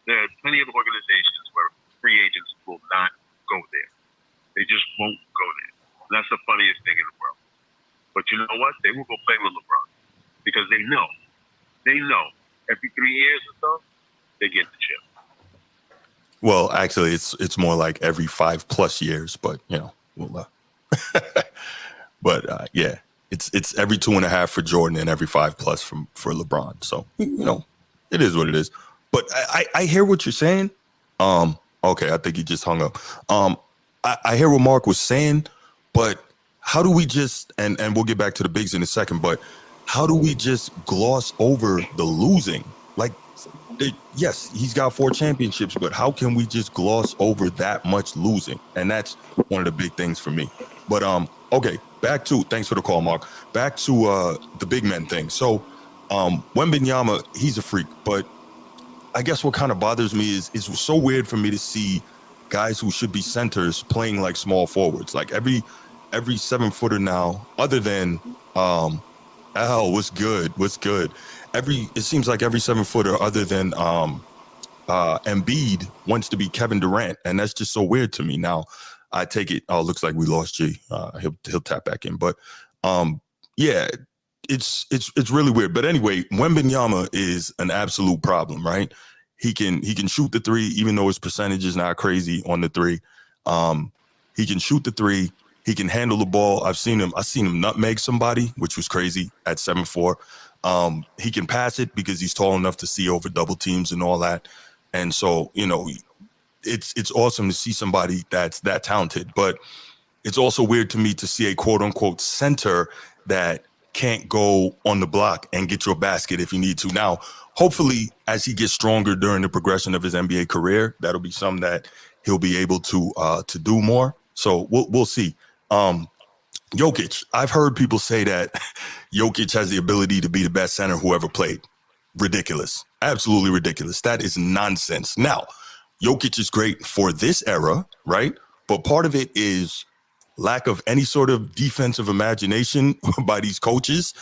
There are plenty of organizations where free agents will not go there. They just won't go there. And that's the funniest thing in the world. But you know what? They will go play with LeBron because they know every 3 years or so, they get the chip. Well, actually, it's more like every 5+ years, but we'll But yeah, it's every 2.5 for Jordan and every 5+ for LeBron. So it is what it is. But I hear what you're saying. Okay, I think he just hung up. I hear what Mark was saying, but how do we just and we'll get back to the bigs in a second, but how do we just gloss over the losing? Like, yes, he's got 4 championships, but how can we just gloss over that much losing? And that's one of the big things for me. But okay, thanks for the call, Mark. Back to the big men thing. So Wembanyama, he's a freak, but I guess what kind of bothers me is it's so weird for me to see guys who should be centers playing like small forwards. Like every 7-footer now, other than what's good? It seems like every 7-footer other than Embiid wants to be Kevin Durant, and that's just so weird to me. Now, I take it. Oh, looks like we lost G. He'll tap back in, but yeah, it's really weird. But anyway, Wembanyama is an absolute problem, right? He can shoot the 3, even though his percentage is not crazy on the 3. He can shoot the 3. He can handle the ball. I've seen him nutmeg somebody, which was crazy at 7'4". He can pass it because he's tall enough to see over double teams and all that. And so, it's awesome to see somebody that's that talented. But it's also weird to me to see a quote unquote center that can't go on the block and get you a basket if you need to. Now, hopefully, as he gets stronger during the progression of his NBA career, that'll be something that he'll be able to do more. So we'll see. Jokic, I've heard people say that Jokic has the ability to be the best center who ever played. Ridiculous. Absolutely ridiculous. That is nonsense. Now, Jokic is great for this era, right? But part of it is lack of any sort of defensive imagination by these coaches.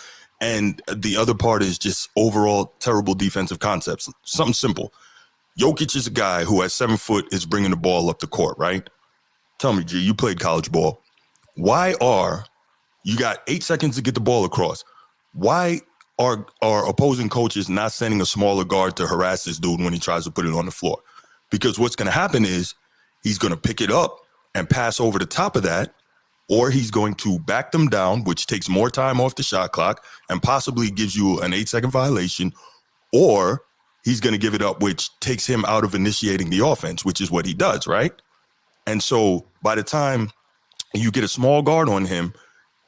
And the other part is just overall terrible defensive concepts. Something simple. Jokic is a guy who at 7 foot is bringing the ball up the court, right? Tell me, G, you played college ball. You got 8 seconds to get the ball across. Why are opposing coaches not sending a smaller guard to harass this dude when he tries to put it on the floor? Because what's going to happen is he's going to pick it up and pass over the top of that, or he's going to back them down, which takes more time off the shot clock and possibly gives you an 8-second violation, or he's going to give it up, which takes him out of initiating the offense, which is what he does, right? And so by the time you get a small guard on him,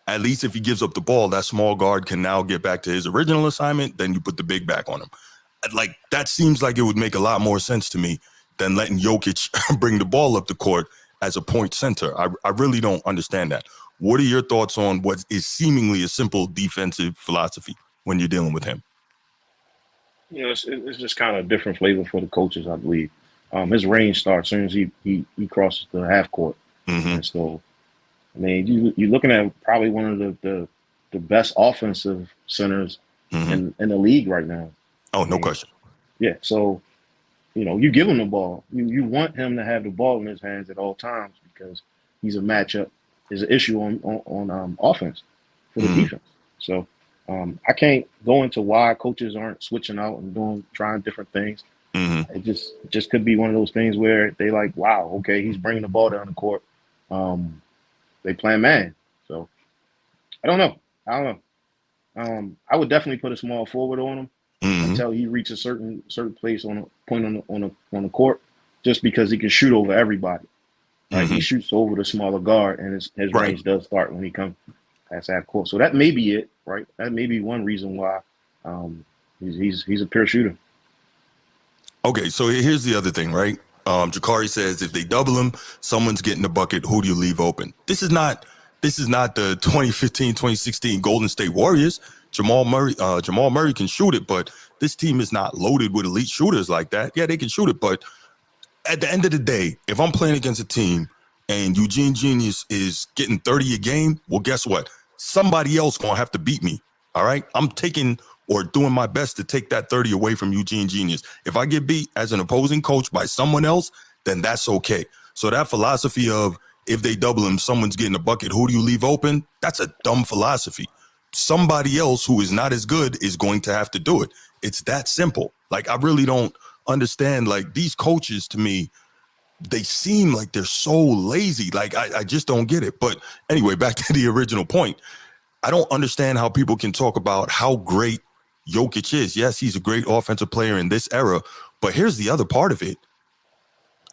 at least if he gives up the ball, that small guard can now get back to his original assignment. Then you put the big back on him. Like, that seems like it would make a lot more sense to me than letting Jokic bring the ball up the court as a point center. I really don't understand that. What are your thoughts on what is seemingly a simple defensive philosophy when you're dealing with him? It's just kind of a different flavor for the coaches, I believe. His range starts as soon as he crosses the half court. Mm-hmm. And so, I mean, you're looking at probably one of the best offensive centers in the league right now. Oh, no question. Yeah, so, you give him the ball. You want him to have the ball in his hands at all times because he's a matchup, is an issue on offense for the defense. So I can't go into why coaches aren't switching out and trying different things. It just could be one of those things where they like, wow, okay, he's bringing the ball down the court. They playing man. So I don't know. I would definitely put a small forward on him until he reaches a certain place on a point on the court, just because he can shoot over everybody. Like he shoots over the smaller guard, and his range does start when he comes past half court. So that may be it, right? That may be one reason why he's a pure shooter. Okay, so here's the other thing, right? Jakari says if they double him, someone's getting the bucket. Who do you leave open? This is not the 2015, 2016 Golden State Warriors. Jamal Murray can shoot it, but this team is not loaded with elite shooters like that. Yeah, they can shoot it, but at the end of the day, if I'm playing against a team and Eugene Genius is getting 30 a game, well, guess what? Somebody else gonna have to beat me. All right, I'm taking or doing my best to take that 30 away from Eugene Genius. If I get beat as an opposing coach by someone else, then that's okay. So that philosophy of if they double him, someone's getting a bucket, who do you leave open? That's a dumb philosophy. Somebody else who is not as good is going to have to do it. It's that simple. Like, I really don't understand. Like, these coaches, to me, they seem like they're so lazy. Like I just don't get it. But anyway, back to the original point. I don't understand how people can talk about how great Jokic is. Yes, he's a great offensive player in this era, but here's the other part of it.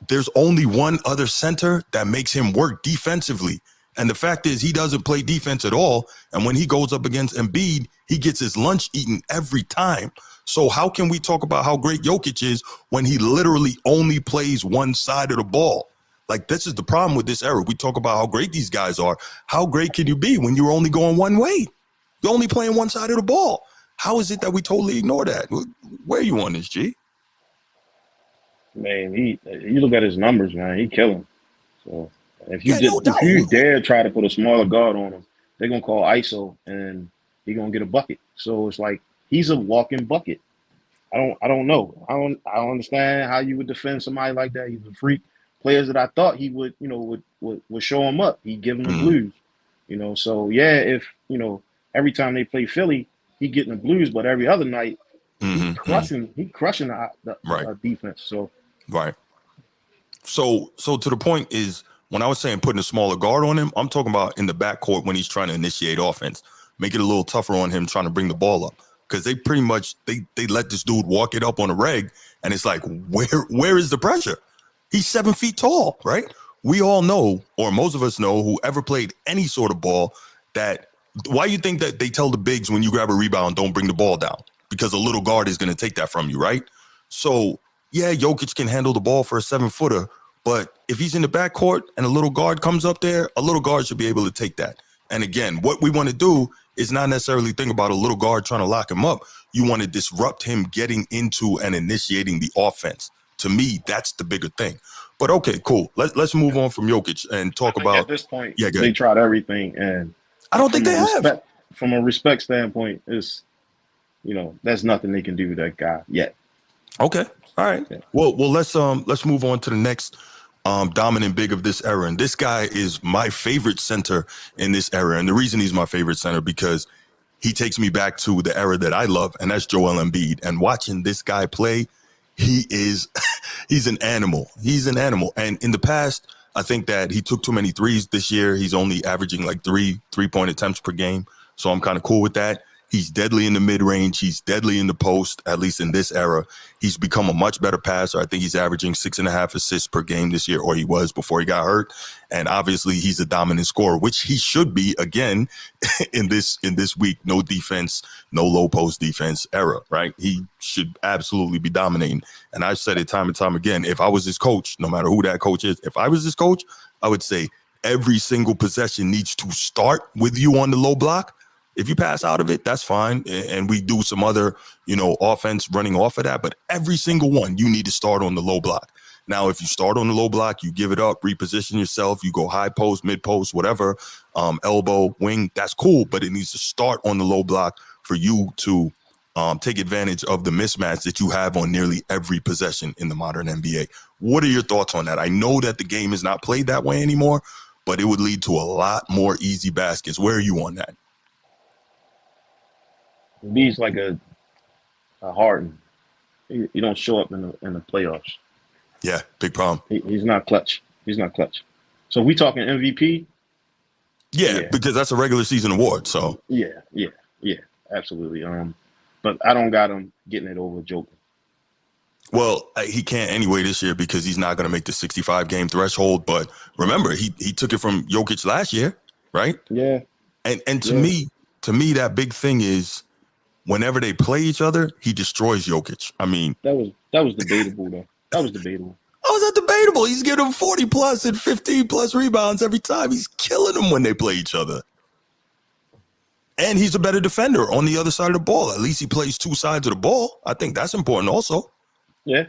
There's only one other center that makes him work defensively. And the fact is he doesn't play defense at all. And when he goes up against Embiid, he gets his lunch eaten every time. So how can we talk about how great Jokic is when he literally only plays one side of the ball? Like, this is the problem with this era. We talk about how great these guys are. How great can you be when you're only going one way? You're only playing one side of the ball. How is it that we totally ignore that? Where are you on this, G? Man, you look at his numbers, man, he killing. So if you dare try to put a smaller guard on him, they're gonna call ISO and he's gonna get a bucket. So it's like he's a walking bucket. I don't know. I don't understand how you would defend somebody like that. He's a freak. Players that I thought he would, would show him up. He'd give him the blues. So yeah, if every time they play Philly, he getting the blues, but every other night he crushing the defense. So right. So to the point is, when I was saying putting a smaller guard on him, I'm talking about in the backcourt when he's trying to initiate offense, make it a little tougher on him trying to bring the ball up, because they pretty much they let this dude walk it up on a reg, and it's like, where is the pressure? He's 7 feet tall, right? We all know, or most of us know, who ever played any sort of ball, that why you think that they tell the bigs when you grab a rebound, don't bring the ball down, because a little guard is going to take that from you, right? So yeah, Jokic can handle the ball for a 7-footer, but if he's in the backcourt and a little guard comes up there, a little guard should be able to take that. And again, what we want to do is not necessarily think about a little guard trying to lock him up. You want to disrupt him getting into and initiating the offense. To me, that's the bigger thing. But okay, cool. Let's move on from Jokic and talk about. At this point, they tried everything, and I don't think they have. From a respect standpoint, it's that's nothing they can do to that guy yet. Okay, all right. Yeah. Well, let's move on to the next dominant big of this era, and this guy is my favorite center in this era, and the reason he's my favorite center because he takes me back to the era that I love, and that's Joel Embiid. And watching this guy play, he's an animal. He's an animal. And in the past, I think that he took too many threes this year. He's only averaging like three-point attempts per game. So I'm kind of cool with that. He's deadly in the mid-range. He's deadly in the post, at least in this era. He's become a much better passer. I think he's averaging 6.5 assists per game this year, or he was before he got hurt. And obviously he's a dominant scorer, which he should be again in this week. No defense, no low post defense era, right? He should absolutely be dominating. And I've said it time and time again, if I was his coach, no matter who that coach is, if I was his coach, I would say every single possession needs to start with you on the low block. If you pass out of it, that's fine. And we do some other, offense running off of that. But every single one, you need to start on the low block. Now, if you start on the low block, you give it up, reposition yourself, you go high post, mid post, whatever, elbow, wing, that's cool. But it needs to start on the low block for you to take advantage of the mismatch that you have on nearly every possession in the modern NBA. What are your thoughts on that? I know that the game is not played that way anymore, but it would lead to a lot more easy baskets. Where are you on that? He's like a Harden. He don't show up in the playoffs. Yeah, big problem. He's not clutch. So we talking MVP? Yeah, because that's a regular season award. So yeah, absolutely. But I don't got him getting it over Joker. Well, he can't anyway this year because he's not going to make the 65 game threshold. But remember, he took it from Jokic last year, right? Yeah. And to me, that big thing is, whenever they play each other, he destroys Jokic. I mean, that was debatable though. That was debatable. How is that debatable? He's getting him 40 plus and 15 plus rebounds every time. He's killing them when they play each other. And he's a better defender on the other side of the ball. At least he plays two sides of the ball. I think that's important also. Yeah.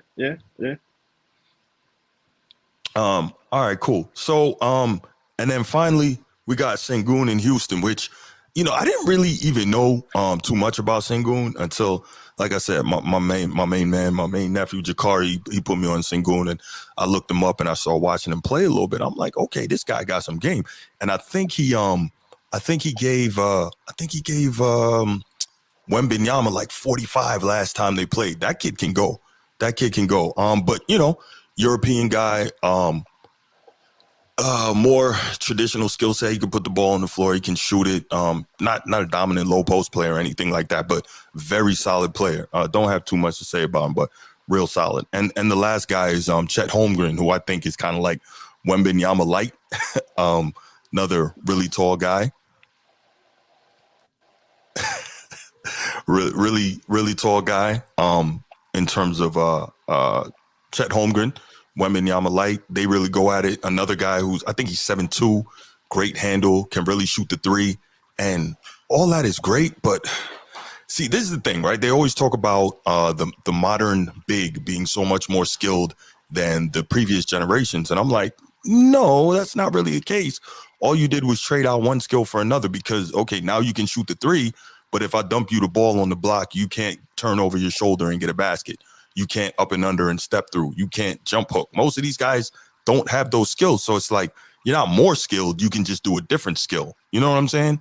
All right, cool. So, and then finally we got Sengun in Houston, which, I didn't really even know too much about Sengun until, like I said, my main nephew Jakari, he put me on Sengun, and I looked him up and I saw watching him play a little bit. I'm like, okay, this guy got some game, and I think he gave Wembanyama like 45 last time they played. That kid can go. But European guy, more traditional skill set. He can put the ball on the floor. He can shoot it. Not a dominant low post player or anything like that, but very solid player. Don't have too much to say about him, but real solid. And the last guy is Chet Holmgren, who I think is kind of like Wembanyama light. Another really tall guy. really tall guy. In terms of Chet Holmgren, Wembanyama light, they really go at it. Another guy who's, I think he's 7'2", great handle, can really shoot the three, and all that is great. But see, this is the thing, right? They always talk about the modern big being so much more skilled than the previous generations, and I'm like, no, that's not really the case. All you did was trade out one skill for another because, okay, now you can shoot the three, but if I dump you the ball on the block, you can't turn over your shoulder and get a basket. You can't up and under and step through. You can't jump hook. Most of these guys don't have those skills. So it's like, you're not more skilled. You can just do a different skill. You know what I'm saying?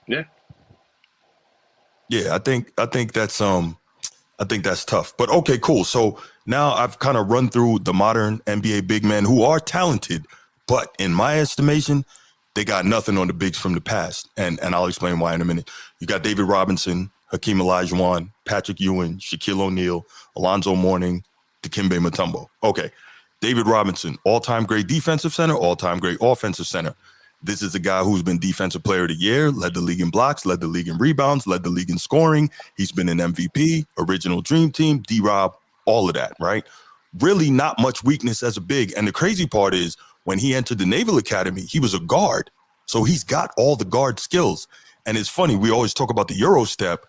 Yeah. Yeah, I think that's tough. But okay, cool. So now I've kind of run through the modern NBA big men who are talented, but in my estimation, they got nothing on the bigs from the past. And I'll explain why in a minute. You got David Robinson, Hakeem Olajuwon, Patrick Ewing, Shaquille O'Neal, Alonzo Mourning, Dikembe Mutombo. Okay, David Robinson, all-time great defensive center, all-time great offensive center. This is a guy who's been defensive player of the year, led the league in blocks, led the league in rebounds, led the league in scoring. He's been an MVP, original dream team, D-Rob, all of that, right? Really not much weakness as a big. And the crazy part is when he entered the Naval Academy, he was a guard. So he's got all the guard skills. And it's funny, we always talk about the Euro step.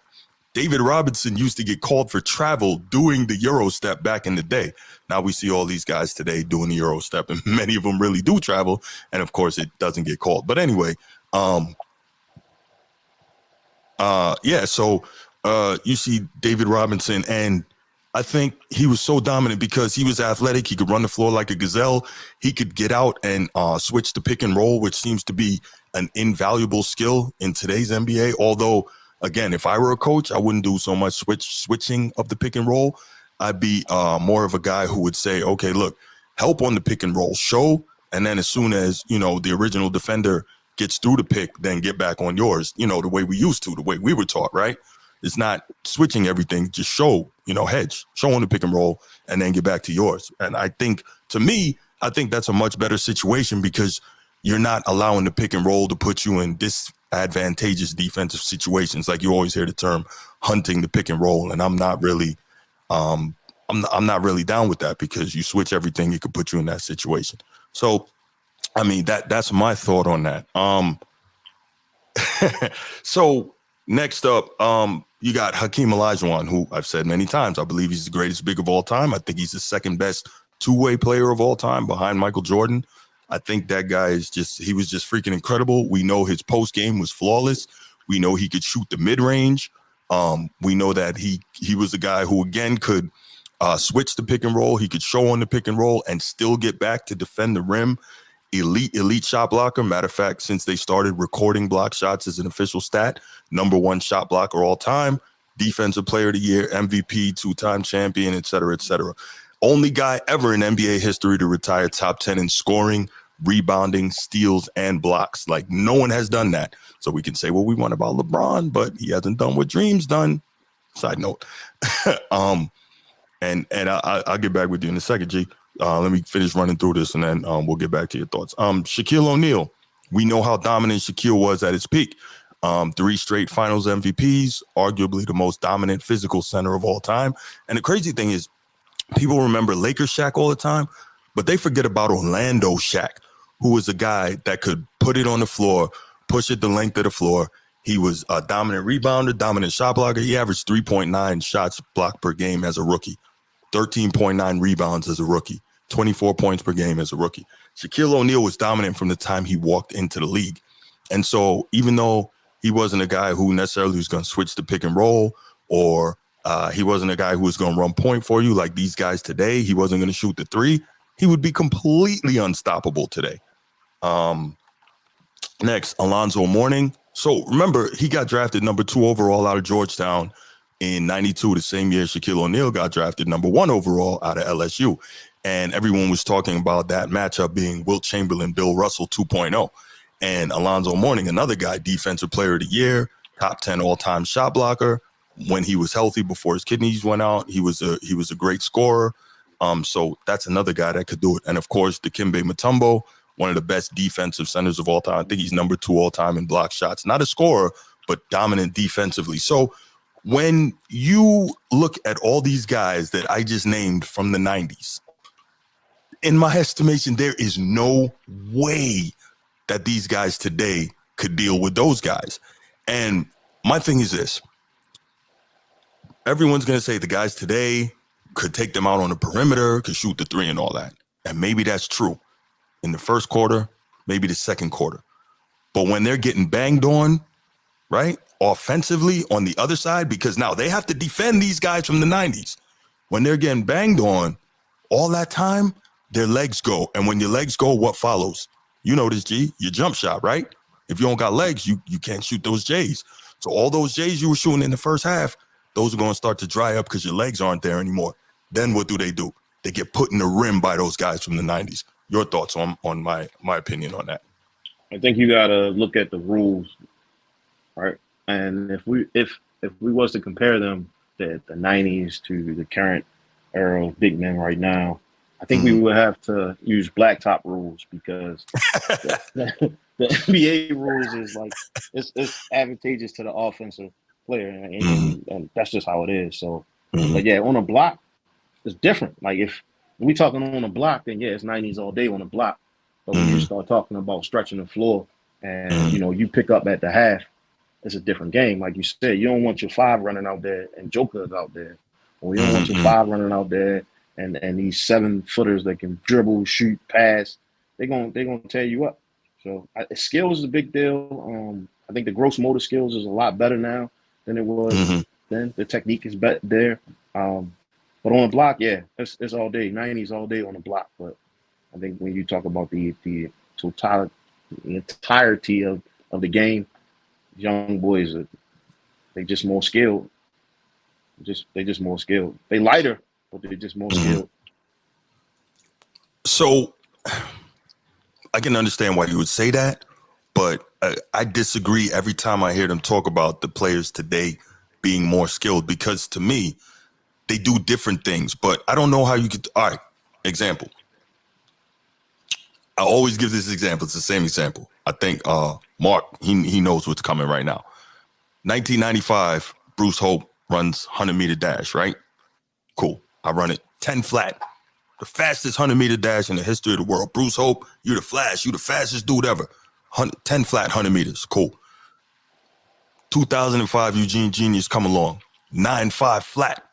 David Robinson used to get called for travel doing the Euro step back in the day. Now we see all these guys today doing the Euro step, and many of them really do travel. And of course, it doesn't get called. But anyway, so you see David Robinson, and I think he was so dominant because he was athletic. He could run the floor like a gazelle. He could get out and switch the pick and roll, which seems to be an invaluable skill in today's NBA. Although, again, if I were a coach, I wouldn't do so much switching of the pick and roll. I'd be more of a guy who would say, okay, look, help on the pick and roll, show, and then as soon as, the original defender gets through the pick, then get back on yours, the way we used to, the way we were taught, right? It's not switching everything, just show, hedge, show on the pick and roll, and then get back to yours. And I think, to me, that's a much better situation because you're not allowing the pick and roll to put you in disadvantageous defensive situations. Like you always hear the term hunting the pick and roll. And I'm not really down with that because you switch everything, it could put you in that situation. So, I mean, that's my thought on that. So next up, you got Hakeem Olajuwon, who I've said many times, I believe he's the greatest big of all time. I think he's the second best two-way player of all time behind Michael Jordan. I think that guy he was just freaking incredible. We know his post game was flawless. We know he could shoot the mid range. We know that he was a guy who, again, could switch the pick and roll. He could show on the pick and roll and still get back to defend the rim. Elite shot blocker. Matter of fact, since they started recording block shots as an official stat, #1 shot blocker all time, defensive player of the year, MVP, 2-time champion, et cetera, et cetera. Only guy ever in NBA history to retire top 10 in scoring, rebounding, steals, and blocks. Like, no one has done that. So we can say what we want about LeBron, but he hasn't done what Dream's done. Side note. And I'll get back with you in a second, G. Let me finish running through this, and then we'll get back to your thoughts. Shaquille O'Neal. We know how dominant Shaquille was at his peak. 3 straight finals MVPs, arguably the most dominant physical center of all time. And the crazy thing is, people remember Lakers Shaq all the time, but they forget about Orlando Shaq, who was a guy that could put it on the floor, push it the length of the floor. He was a dominant rebounder, dominant shot blocker. He averaged 3.9 shots blocked per game as a rookie, 13.9 rebounds as a rookie, 24 points per game as a rookie. Shaquille O'Neal was dominant from the time he walked into the league. And so even though he wasn't a guy who necessarily was going to switch the pick and roll, or he wasn't a guy who was going to run point for you like these guys today, he wasn't going to shoot the three, he would be completely unstoppable today. Next, Alonzo Mourning. So remember, he got drafted #2 overall out of Georgetown. in 92, the same year Shaquille O'Neal got drafted #1 overall out of LSU. And everyone was talking about that matchup being Wilt Chamberlain, Bill Russell 2.0. And Alonzo Mourning, another guy, defensive player of the year, top 10 all-time shot blocker. When he was healthy before his kidneys went out, he was a great scorer. So that's another guy that could do it. And of course, Dikembe Mutombo, one of the best defensive centers of all time. I think he's #2 all time in block shots. Not a scorer, but dominant defensively. So when you look at all these guys that I just named from the 90s, in my estimation, there is no way that these guys today could deal with those guys. And my thing is this. Everyone's going to say the guys today could take them out on the perimeter, could shoot the three and all that. And maybe that's true in the first quarter, maybe the second quarter. But when they're getting banged on, right, offensively on the other side, because now they have to defend these guys from the 90s. When they're getting banged on all that time, their legs go. And when your legs go, what follows? You know this, G, your jump shot, right? If you don't got legs, you can't shoot those J's. So all those J's you were shooting in the first half, those are going to start to dry up because your legs aren't there anymore. Then what do? They get put in the rim by those guys from the 90s. Your thoughts on my opinion on that? I think you got to look at the rules, right? And if we was to compare them, the 90s to the current era of big men right now, I think we would have to use blacktop rules because the NBA rules is like it's advantageous to the offensive player, and that's just how it is. So, but yeah, on a block, it's different. Like if we talking on a block, then yeah, it's 90s all day on a block. But when you start talking about stretching the floor, and you pick up at the half, it's a different game. Like you said, you don't want your 5 running out there and Joker's out there, or you don't want your 5 running out there and these 7-footers that can dribble, shoot, pass. They're gonna tear you up. So skills is a big deal. I think the gross motor skills is a lot better now than it was then. The technique is better there. But on the block, yeah, it's all day. 90s all day on the block. But I think when you talk about the entirety of the game, young boys they just more skilled. They just more skilled. They lighter, but they're just more skilled. So I can understand why you would say that, but I disagree every time I hear them talk about the players today being more skilled, because to me, they do different things. But I don't know how you could. All right, example. I always give this example. It's the same example. I think Mark, he knows what's coming right now. 1995, Bruce Hope runs 100-meter dash, right? Cool. I run it 10 flat. The fastest 100-meter dash in the history of the world. Bruce Hope, you're the Flash. You're the fastest dude ever. 10 flat, 100 meters. Cool. 2005, Eugene Genius come along. 9.5 flat.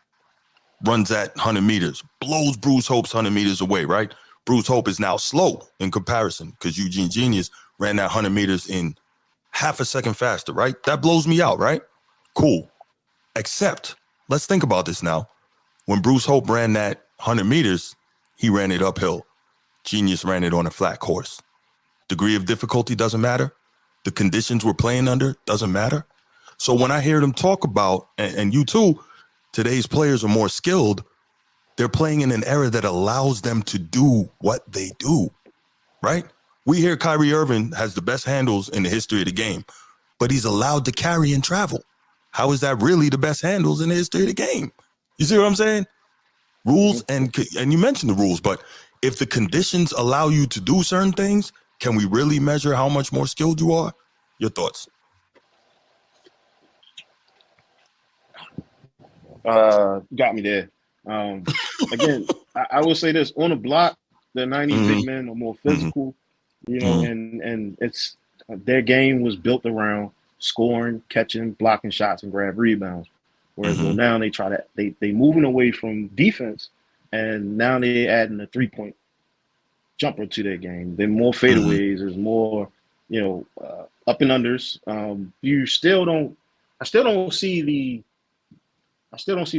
Runs at 100 meters. Blows Bruce Hope's 100 meters away, right? Bruce Hope is now slow in comparison because Eugene Genius ran that 100 meters in half a second faster, right? That blows me out, right? Cool. Except, let's think about this now. When Bruce Hope ran that 100 meters, he ran it uphill. Genius ran it on a flat course. Degree of difficulty doesn't matter. The conditions we're playing under doesn't matter. So when I hear them talk about, and you too, today's players are more skilled, they're playing in an era that allows them to do what they do, right? We hear Kyrie Irving has the best handles in the history of the game, but he's allowed to carry and travel. How is that really the best handles in the history of the game? You see what I'm saying? Rules, and you mentioned the rules, but if the conditions allow you to do certain things, can we really measure how much more skilled you are? Your thoughts? Got me there. Again, I will say this: on the block, the 90s big men are more physical, and it's their game was built around scoring, catching, blocking shots, and grab rebounds. Whereas well, now they moving away from defense, and now they're adding a 3-point jumper to their game. They're more fadeaways. There's more, up and unders. I still don't see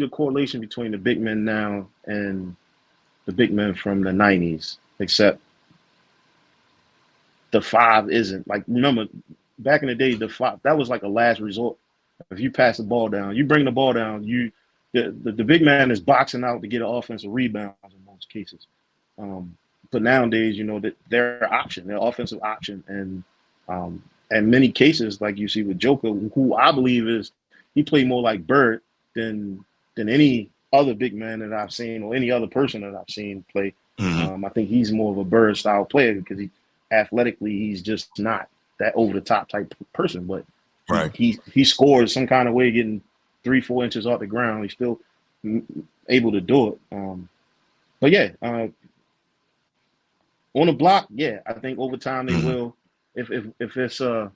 the correlation between the big men now and the big men from the 90s, except the 5 isn't. Like, remember, back in the day, the 5, that was like a last resort. If you pass the ball down, you bring the ball down, the big man is boxing out to get an offensive rebound in most cases. But nowadays, that their offensive option, and in many cases, like you see with Joker, who I believe he played more like Bird than any other big man that I've seen or any other person that I've seen play. I think he's more of a Bird style player because he's just not that over the top type person, but he scores some kind of way, getting 3-4 inches off the ground. He's still able to do it. But yeah, on the block, yeah, I think over time they will. If it's a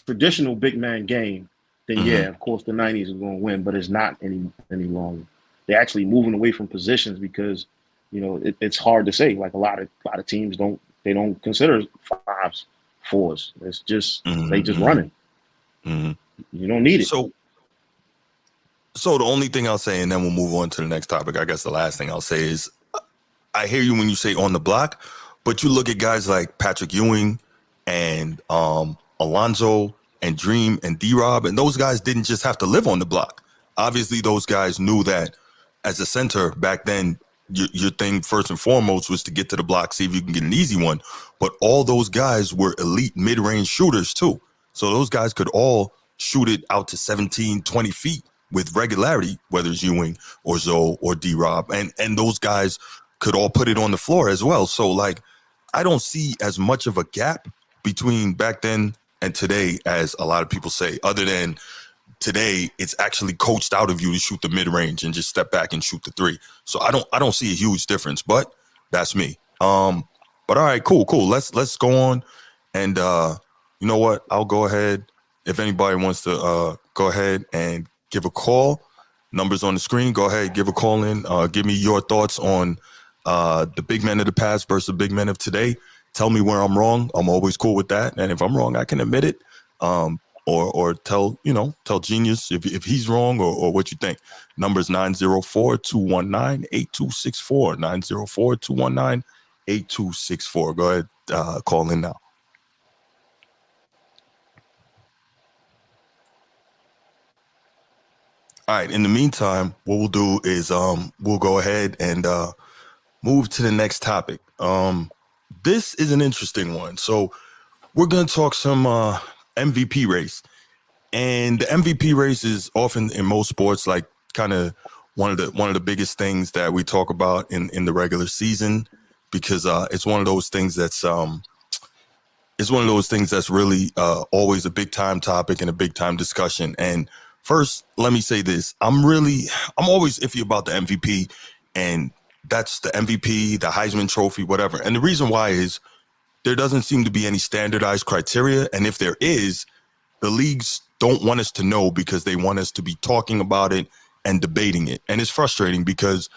traditional big man game, then yeah, of course the 90s are going to win. But it's not any longer. They're actually moving away from positions because it's hard to say. Like a lot of teams don't consider 5s 4s. It's just they just running. You don't need it. So the only thing I'll say, and then we'll move on to the next topic. I guess the last thing I'll say is, I hear you when you say on the block, but you look at guys like Patrick Ewing and Alonzo and Dream and D-Rob, and those guys didn't just have to live on the block. Obviously, those guys knew that as a center back then, your thing first and foremost was to get to the block, see if you can get an easy one. But all those guys were elite mid-range shooters too. So those guys could all shoot it out to 17, 20 feet with regularity, whether it's Ewing or Zoe or D-Rob. And those guys could all put it on the floor as well. So, like, I don't see as much of a gap between back then and today as a lot of people say, other than today it's actually coached out of you to shoot the mid-range and just step back and shoot the 3. So I don't see a huge difference, but that's me. But all right, cool. Let's go on. And you know what? I'll go ahead. If anybody wants to go ahead and give a call, numbers on the screen, go ahead, give a call in. Give me your thoughts on the big men of the past versus the big men of today. Tell me where I'm wrong. I'm always cool with that. And if I'm wrong, I can admit it. Or tell Genius if he's wrong or what you think. Numbers 904-219-8264. 904-219-8264. Go ahead, call in now. All right. In the meantime, what we'll do is we'll go ahead and move to the next topic. This is an interesting one. So we're going to talk some MVP race. And the MVP race is often in most sports like kind of one of the biggest things that we talk about in the regular season, because it's one of those things that's really always a big time topic and a big time discussion. And first, let me say this. I'm always iffy about the MVP, and that's the MVP, the Heisman Trophy, whatever. And the reason why is there doesn't seem to be any standardized criteria. And if there is, the leagues don't want us to know because they want us to be talking about it and debating it. And it's frustrating because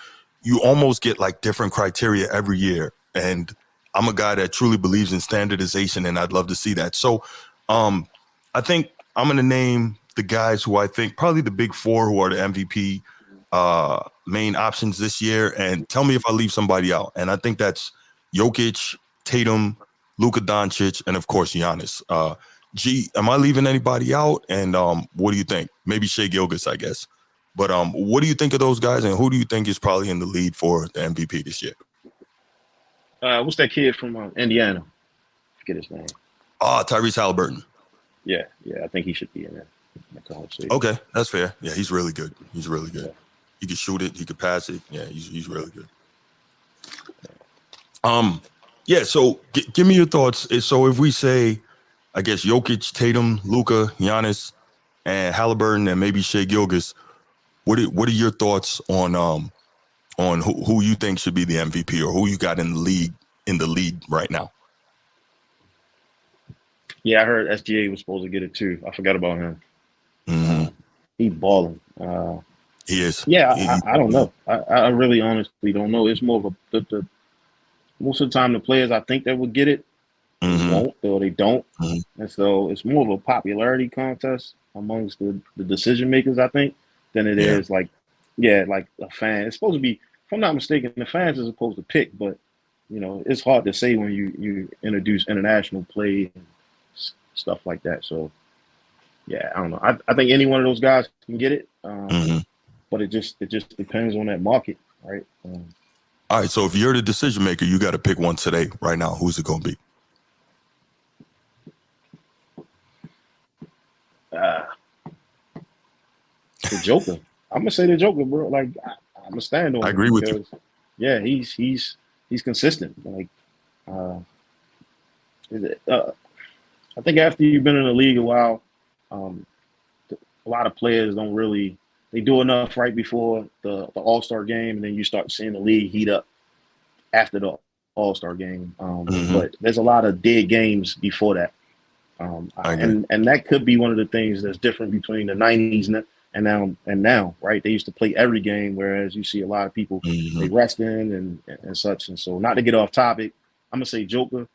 you almost get like different criteria every year. And I'm a guy that truly believes in standardization, and I'd love to see that. So I think I'm going to name the guys who I think probably the big 4 who are the MVP main options this year. And tell me if I leave somebody out. And I think that's Jokic, Tatum, Luka Doncic, and of course Giannis. Am I leaving anybody out? And what do you think? Maybe Shai Gilgeous, I guess. But what do you think of those guys, and who do you think is probably in the lead for the MVP this year? What's that kid from Indiana? Forget his name. Tyrese Halliburton. Yeah, I think he should be in there. Okay, that's fair. Yeah, he's really good. Yeah. He can shoot it. He can pass it. Yeah, he's really good. Yeah. So give me your thoughts. So if we say, I guess Jokic, Tatum, Luka, Giannis, and Halliburton, and maybe Shai Gilgeous, what are your thoughts on who you think should be the MVP, or who you got in the league right now? Yeah, I heard SGA was supposed to get it too. I forgot about him. Mm-hmm. He's balling. He is. Yeah, I don't know. I really honestly don't know. It's more of the most of the time the players I think that would get it won't, or they don't. Mm-hmm. And so it's more of a popularity contest amongst the decision makers, I think, than it is like a fan. It's supposed to be, if I'm not mistaken, the fans are supposed to pick, but it's hard to say when you introduce international play and stuff like that. So Yeah, I don't know. I think any one of those guys can get it, Mm-hmm. but it just depends on that market, right? All right, so if you're the decision maker, you got to pick one today, right now. Who's it going to be? The Joker. I'm gonna say the Joker, bro. Like I'm gonna stand on I him agree with you. because, yeah, he's consistent. Like, uh, I think after you've been in the league a while, um, a lot of players don't really they do enough right before the All-Star game, and then you start seeing the league heat up after the All-Star game. Mm-hmm. But there's a lot of dead games before that. I agree. And that could be one of the things that's different between the 90s and now, right? They used to play every game, whereas you see a lot of people Mm-hmm. they resting and such. And so, not to get off topic, I'm gonna say Joker,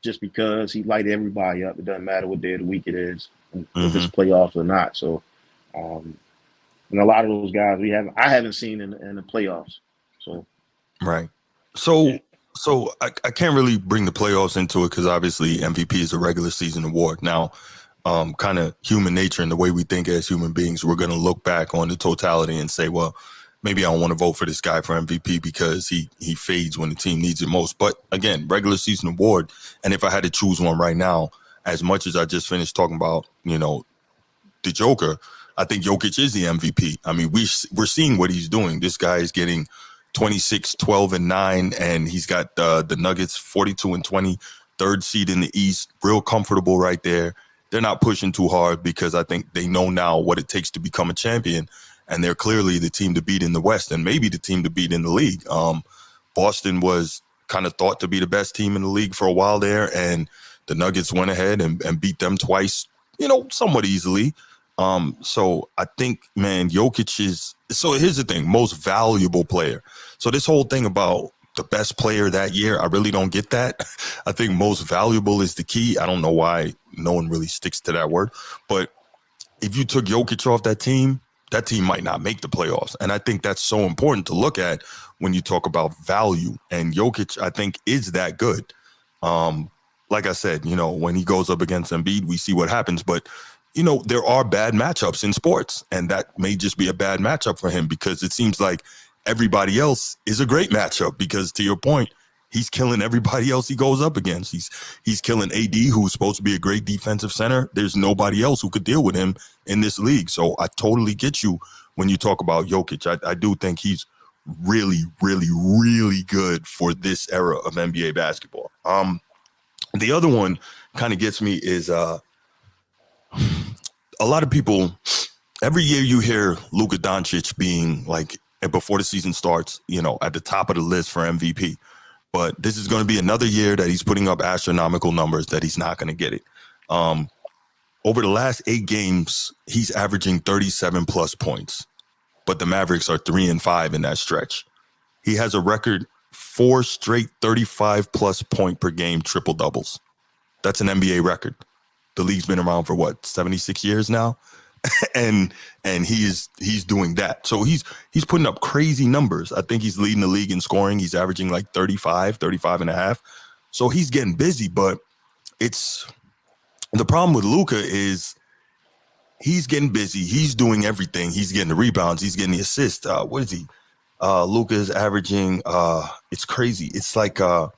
just because he lighted everybody up. It doesn't matter what day of the week it is, if it's playoffs or not. So, and a lot of those guys I haven't seen in the playoffs. So, right. So I can't really bring the playoffs into it because obviously MVP is a regular season award. Now, kind of human nature and the way we think as human beings, we're going to look back on the totality and say, well, maybe I don't want to vote for this guy for MVP because he fades when the team needs it most. But again, regular season award. And if I had to choose one right now, as much as I just finished talking about, the Joker, I think Jokic is the MVP. I mean, we're seeing what he's doing. This guy is getting 26, 12, and 9, and he's got the Nuggets 42 and 20, third seed in the East, real comfortable right there. They're not pushing too hard because I think they know now what it takes to become a champion, and they're clearly the team to beat in the West and maybe the team to beat in the league. Boston was kind of thought to be the best team in the league for a while there, and the Nuggets went ahead and beat them twice, somewhat easily. So I think, man, Jokic is, so here's the thing, most valuable player. So this whole thing about the best player that year, I really don't get that. I think most valuable is the key. I don't know why no one really sticks to that word, but if you took Jokic off that team might not make the playoffs. And I think that's so important to look at when you talk about value. And Jokic, I think, is that good. Like I said, when he goes up against Embiid, we see what happens, but there are bad matchups in sports, and that may just be a bad matchup for him because it seems like everybody else is a great matchup because, to your point, he's killing everybody else he goes up against. He's killing AD, who's supposed to be a great defensive center. There's nobody else who could deal with him in this league. So I totally get you when you talk about Jokic. I do think he's really, really, really good for this era of NBA basketball. The other one kind of gets me is a lot of people, every year you hear Luka Doncic being like, before the season starts, at the top of the list for MVP. But this is going to be another year that he's putting up astronomical numbers that he's not going to get it. Over the last 8 games, he's averaging 37 plus points, but the Mavericks are 3-5 in that stretch. He has a record 4 straight 35 plus point per game triple doubles. That's an NBA record. The league's been around for 76 years now. and he's doing that. So he's putting up crazy numbers. I think he's leading the league in scoring. He's averaging like 35 and a half. So he's getting busy, but it's the problem with Luka is he's getting busy. He's doing everything. He's getting the rebounds. He's getting the assists. What is he? Luka is averaging, it's crazy. It's like, I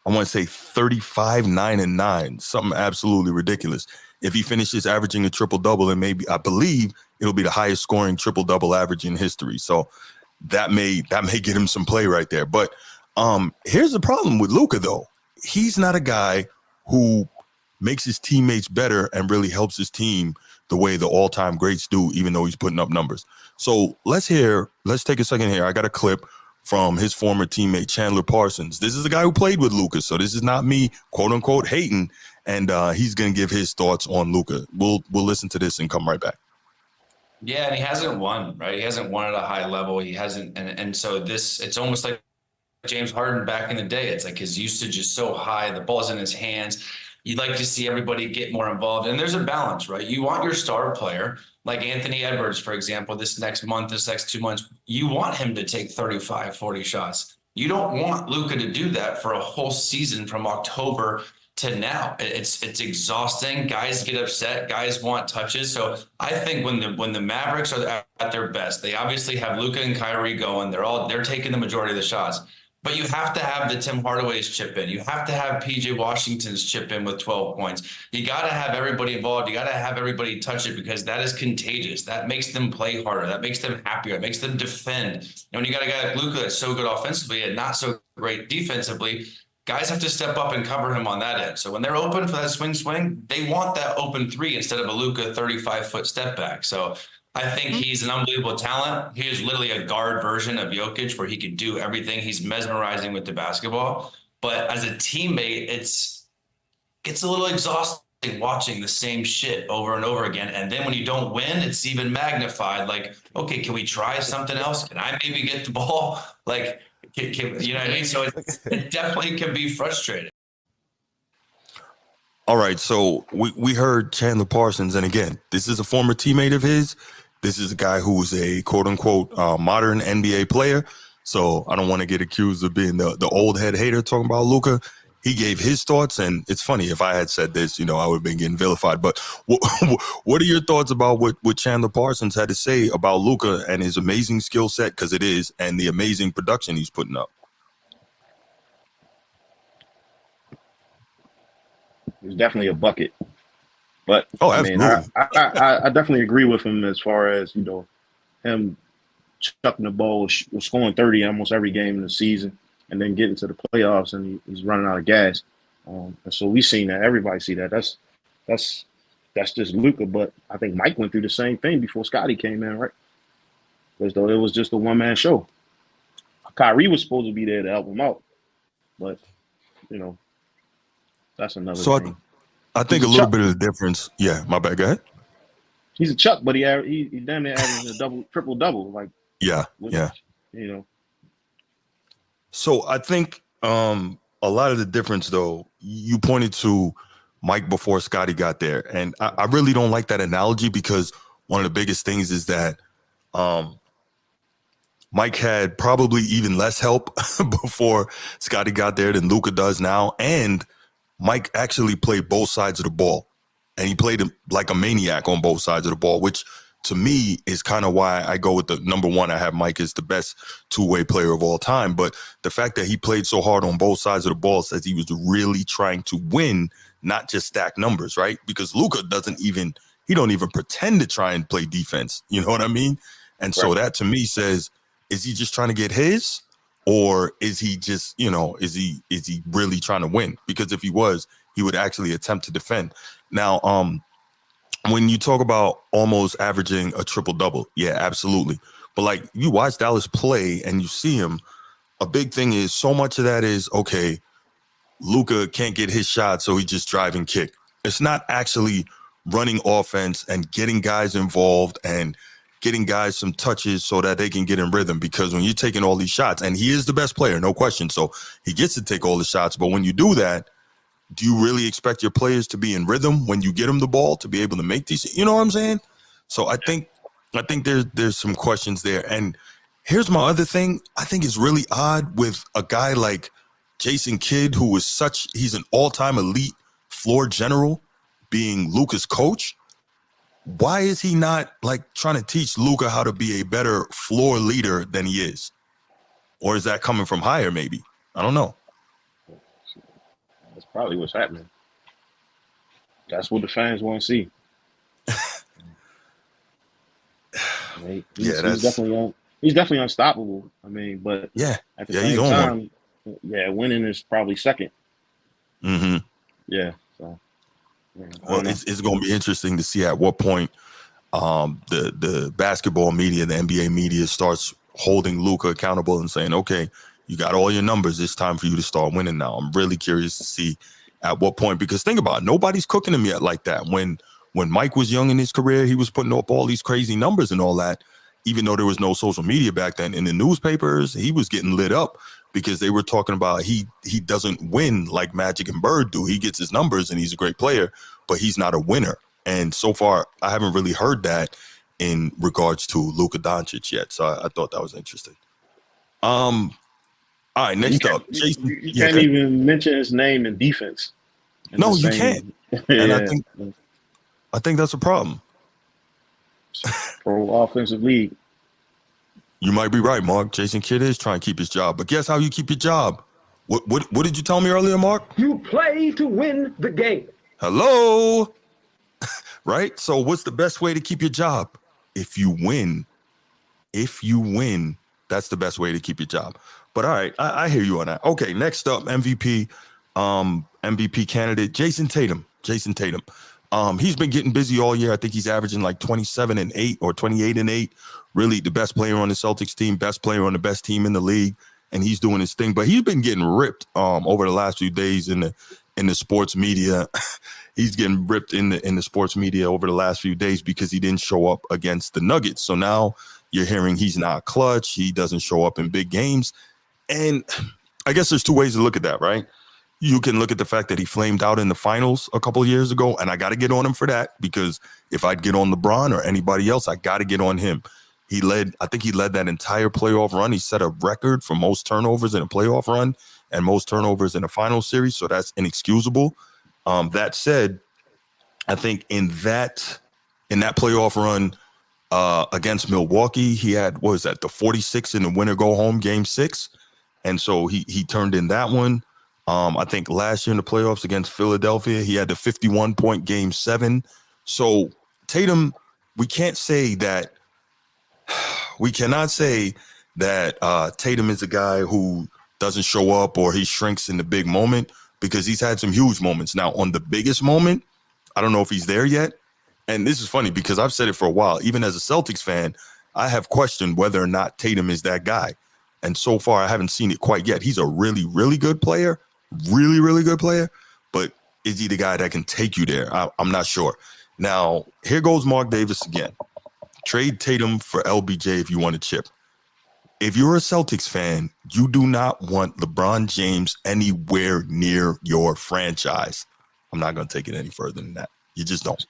want to say 35, 9, and 9, something absolutely ridiculous. If he finishes averaging a triple-double, and maybe, I believe it'll be the highest scoring triple-double average in history. So that may get him some play right there. But here's the problem with Luka, though. He's not a guy who makes his teammates better and really helps his team the way the all-time greats do, even though he's putting up numbers. So let's take a second here. I got a clip from his former teammate, Chandler Parsons. This is a guy who played with Luka, so this is not me, quote-unquote, hating, and he's going to give his thoughts on Luka. We'll listen to this and come right back. Yeah, and he hasn't won, right? He hasn't won at a high level. He hasn't, and so it's almost like James Harden back in the day. It's like his usage is so high, the ball's in his hands. You'd like to see everybody get more involved, and there's a balance, right? You want your star player, like Anthony Edwards, for example, this next 2 months, you want him to take 35, 40 shots. You don't want Luka to do that for a whole season from October to now. It's exhausting. Guys get upset. Guys want touches. So I think when the Mavericks are at their best, they obviously have Luka and Kyrie going. They're taking the majority of the shots. But you have to have the Tim Hardaway's chip in. You have to have PJ Washington's chip in with 12 points. You got to have everybody involved. You got to have everybody touch it, because that is contagious. That makes them play harder. That makes them happier. It makes them defend. And when you got a guy like Luka that's so good offensively and not so great defensively, guys have to step up and cover him on that end. So when they're open for that swing, they want that open three instead of a Luka 35-foot step back. So I think he's an unbelievable talent. He is literally a guard version of Jokic, where he can do everything. He's mesmerizing with the basketball. But as a teammate, it's a little exhausting watching the same shit over and over again. And then when you don't win, it's even magnified. Like, okay, can we try something else? Can I maybe get the ball? Like, you know what I mean? So it definitely can be frustrating. All right, so we heard Chandler Parsons, and again, this is a former teammate of his. This is a guy who is a quote-unquote modern NBA player, so I don't want to get accused of being the old head hater talking about Luka. He gave his thoughts, and it's funny, if I had said this, I would have been getting vilified. But what are your thoughts about what Chandler Parsons had to say about Luka and his amazing skill set, because it is, and the amazing production he's putting up? It was definitely a bucket. But absolutely. I definitely agree with him as far as, him chucking the ball, was scoring 30 almost every game in the season, and then getting to the playoffs and he's running out of gas. And so we've seen that. Everybody see that. That's just Luka. But I think Mike went through the same thing before Scottie came in, right? As though it was just a one-man show. Kyrie was supposed to be there to help him out, but that's another thing. I think a little bit of the difference. Yeah, my bad. Go ahead. He's a Chuck, but he damn near averaged a triple double. Like, yeah. So I think a lot of the difference, though, you pointed to Mike before Scottie got there, and I really don't like that analogy, because one of the biggest things is that Mike had probably even less help before Scottie got there than Luka does now, and Mike actually played both sides of the ball, and he played like a maniac on both sides of the ball, which to me is kind of why I go with the number one. I have Mike as the best two-way player of all time. But the fact that he played so hard on both sides of the ball says he was really trying to win, not just stack numbers, right? Because Luka don't even pretend to try and play defense. You know what I mean? And so that to me says, is he just trying to get his? Or is he just, is he really trying to win? Because if he was, he would actually attempt to defend. Now, when you talk about almost averaging a triple-double, yeah, absolutely. But like, you watch Dallas play and you see him, a big thing is so much of that is, okay, Luka can't get his shot, so he just drive and kick. It's not actually running offense and getting guys involved and getting guys some touches so that they can get in rhythm, because when you're taking all these shots, and he is the best player, no question, so he gets to take all the shots, but when you do that, do you really expect your players to be in rhythm when you get them the ball to be able to make these? You know what I'm saying? So I think there's some questions there. And here's my other thing. I think it's really odd with a guy like Jason Kidd, who is he's an all-time elite floor general, being Luka's coach. Why is he not like trying to teach Luka how to be a better floor leader than he is? Or is that coming from higher, maybe? I don't know. That's probably what's happening. That's what the fans want to see. He's definitely unstoppable. I mean, but at the same time, winning is probably second. Mm-hmm. Yeah. So. Well, it's going to be interesting to see at what point the basketball media, the NBA media, starts holding Luka accountable and saying, okay, you got all your numbers. It's time for you to start winning now. I'm really curious to see at what point, because think about it, nobody's cooking him yet like that. When Mike was young in his career, he was putting up all these crazy numbers and all that, even though there was no social media back then. In the newspapers, he was getting lit up because they were talking about he doesn't win like Magic and Bird do. He gets his numbers and he's a great player, but he's not a winner. And so far, I haven't really heard that in regards to Luka Doncic yet. So I thought that was interesting. All right, next up, Jason. You can't even mention his name in defense. No, you can't. And Yeah, I think that's a problem. pro offensive league. You might be right, Mark. Jason Kidd is trying to keep his job, but guess how you keep your job? What did you tell me earlier, Mark? You play to win the game. Hello, right? So what's the best way to keep your job? If you win, that's the best way to keep your job. But all right, I hear you on that. Okay, next up, MVP candidate, Jason Tatum. He's been getting busy all year. I think he's averaging like 27-8 or 28-8. Really the best player on the Celtics team, best player on the best team in the league. And he's doing his thing, but he's been getting ripped over the last few days in the sports media. He's getting ripped in the sports media over the last few days because he didn't show up against the Nuggets. So now you're hearing he's not clutch. He doesn't show up in big games. And I guess there's two ways to look at that, right? You can look at the fact that he flamed out in the finals a couple of years ago, and I got to get on him for that, because if I'd get on LeBron or anybody else, I got to get on him. I think he led that entire playoff run. He set a record for most turnovers in a playoff run and most turnovers in a final series, so that's inexcusable. That said, I think in that playoff run against Milwaukee, he had, what was that, the 46 in the winner go home game 6, and so he turned in that one. I think last year in the playoffs against Philadelphia, he had the 51-point game 7. So Tatum, we cannot say that Tatum is a guy who doesn't show up or he shrinks in the big moment, because he's had some huge moments. Now, on the biggest moment, I don't know if he's there yet. And this is funny because I've said it for a while. Even as a Celtics fan, I have questioned whether or not Tatum is that guy. And so far, I haven't seen it quite yet. He's a really, really good player. Really, really good player. But is he the guy that can take you there? I'm not sure. Now, here goes Mark Davis again. Trade Tatum for LBJ if you want a chip. If you're a Celtics fan, you do not want LeBron James anywhere near your franchise. I'm not going to take it any further than that. You just don't.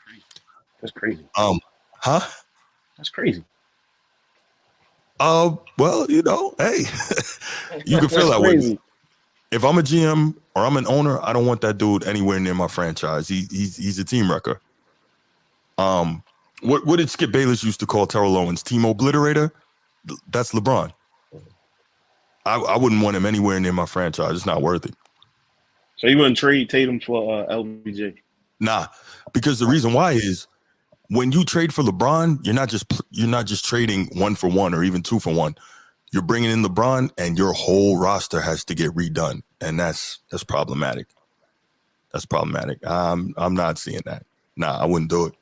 That's crazy. Huh? That's crazy. Well, hey, you can feel that way. If I'm a GM or I'm an owner, I don't want that dude anywhere near my franchise. He's a team wrecker. What did Skip Bayless used to call Terrell Owens? Team obliterator? That's LeBron. I wouldn't want him anywhere near my franchise. It's not worth it. So you wouldn't trade Tatum for LBJ? Nah, because the reason why is when you trade for LeBron, you're not just trading 1 for 1 or even 2 for 1. You're bringing in LeBron, and your whole roster has to get redone, and that's problematic. That's problematic. I'm not seeing that. Nah, I wouldn't do it.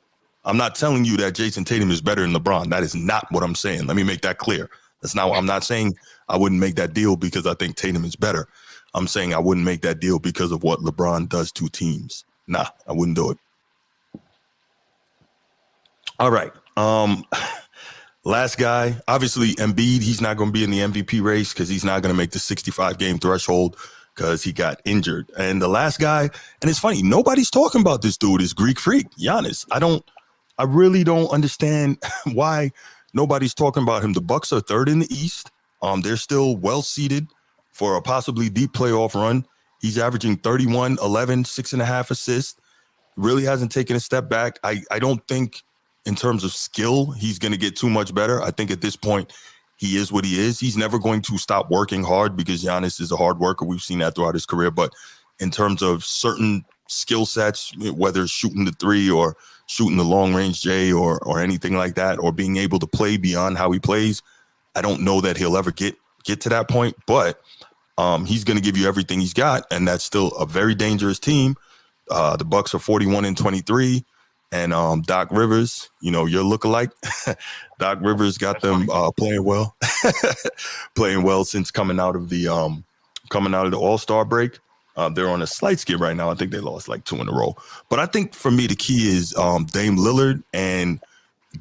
I'm not telling you that Jason Tatum is better than LeBron. That is not what I'm saying. Let me make that clear. I'm not saying I wouldn't make that deal because I think Tatum is better. I'm saying I wouldn't make that deal because of what LeBron does to teams. Nah, I wouldn't do it. All right. Last guy, obviously Embiid. He's not going to be in the MVP race because he's not going to make the 65-game threshold because he got injured. And the last guy, and it's funny, nobody's talking about this dude, is Greek Freak, Giannis. I really don't understand why nobody's talking about him. The Bucks are 3rd in the East. They're still well seeded for a possibly deep playoff run. He's averaging 31, 11, 6.5 assists. Really hasn't taken a step back. I don't think in terms of skill, he's going to get too much better. I think at this point, he is what he is. He's never going to stop working hard because Giannis is a hard worker. We've seen that throughout his career. But in terms of certain skill sets, whether it's shooting the 3 or shooting the long range J or anything like that, or being able to play beyond how he plays, I don't know that he'll ever get to that point. But he's going to give you everything he's got, and that's still a very dangerous team. The Bucks are 41-23. And Doc Rivers, your lookalike, Doc Rivers got them playing well, since coming out of the All-Star break. They're on a slight skid right now. I think they lost like 2 in a row. But I think for me the key is Dame Lillard and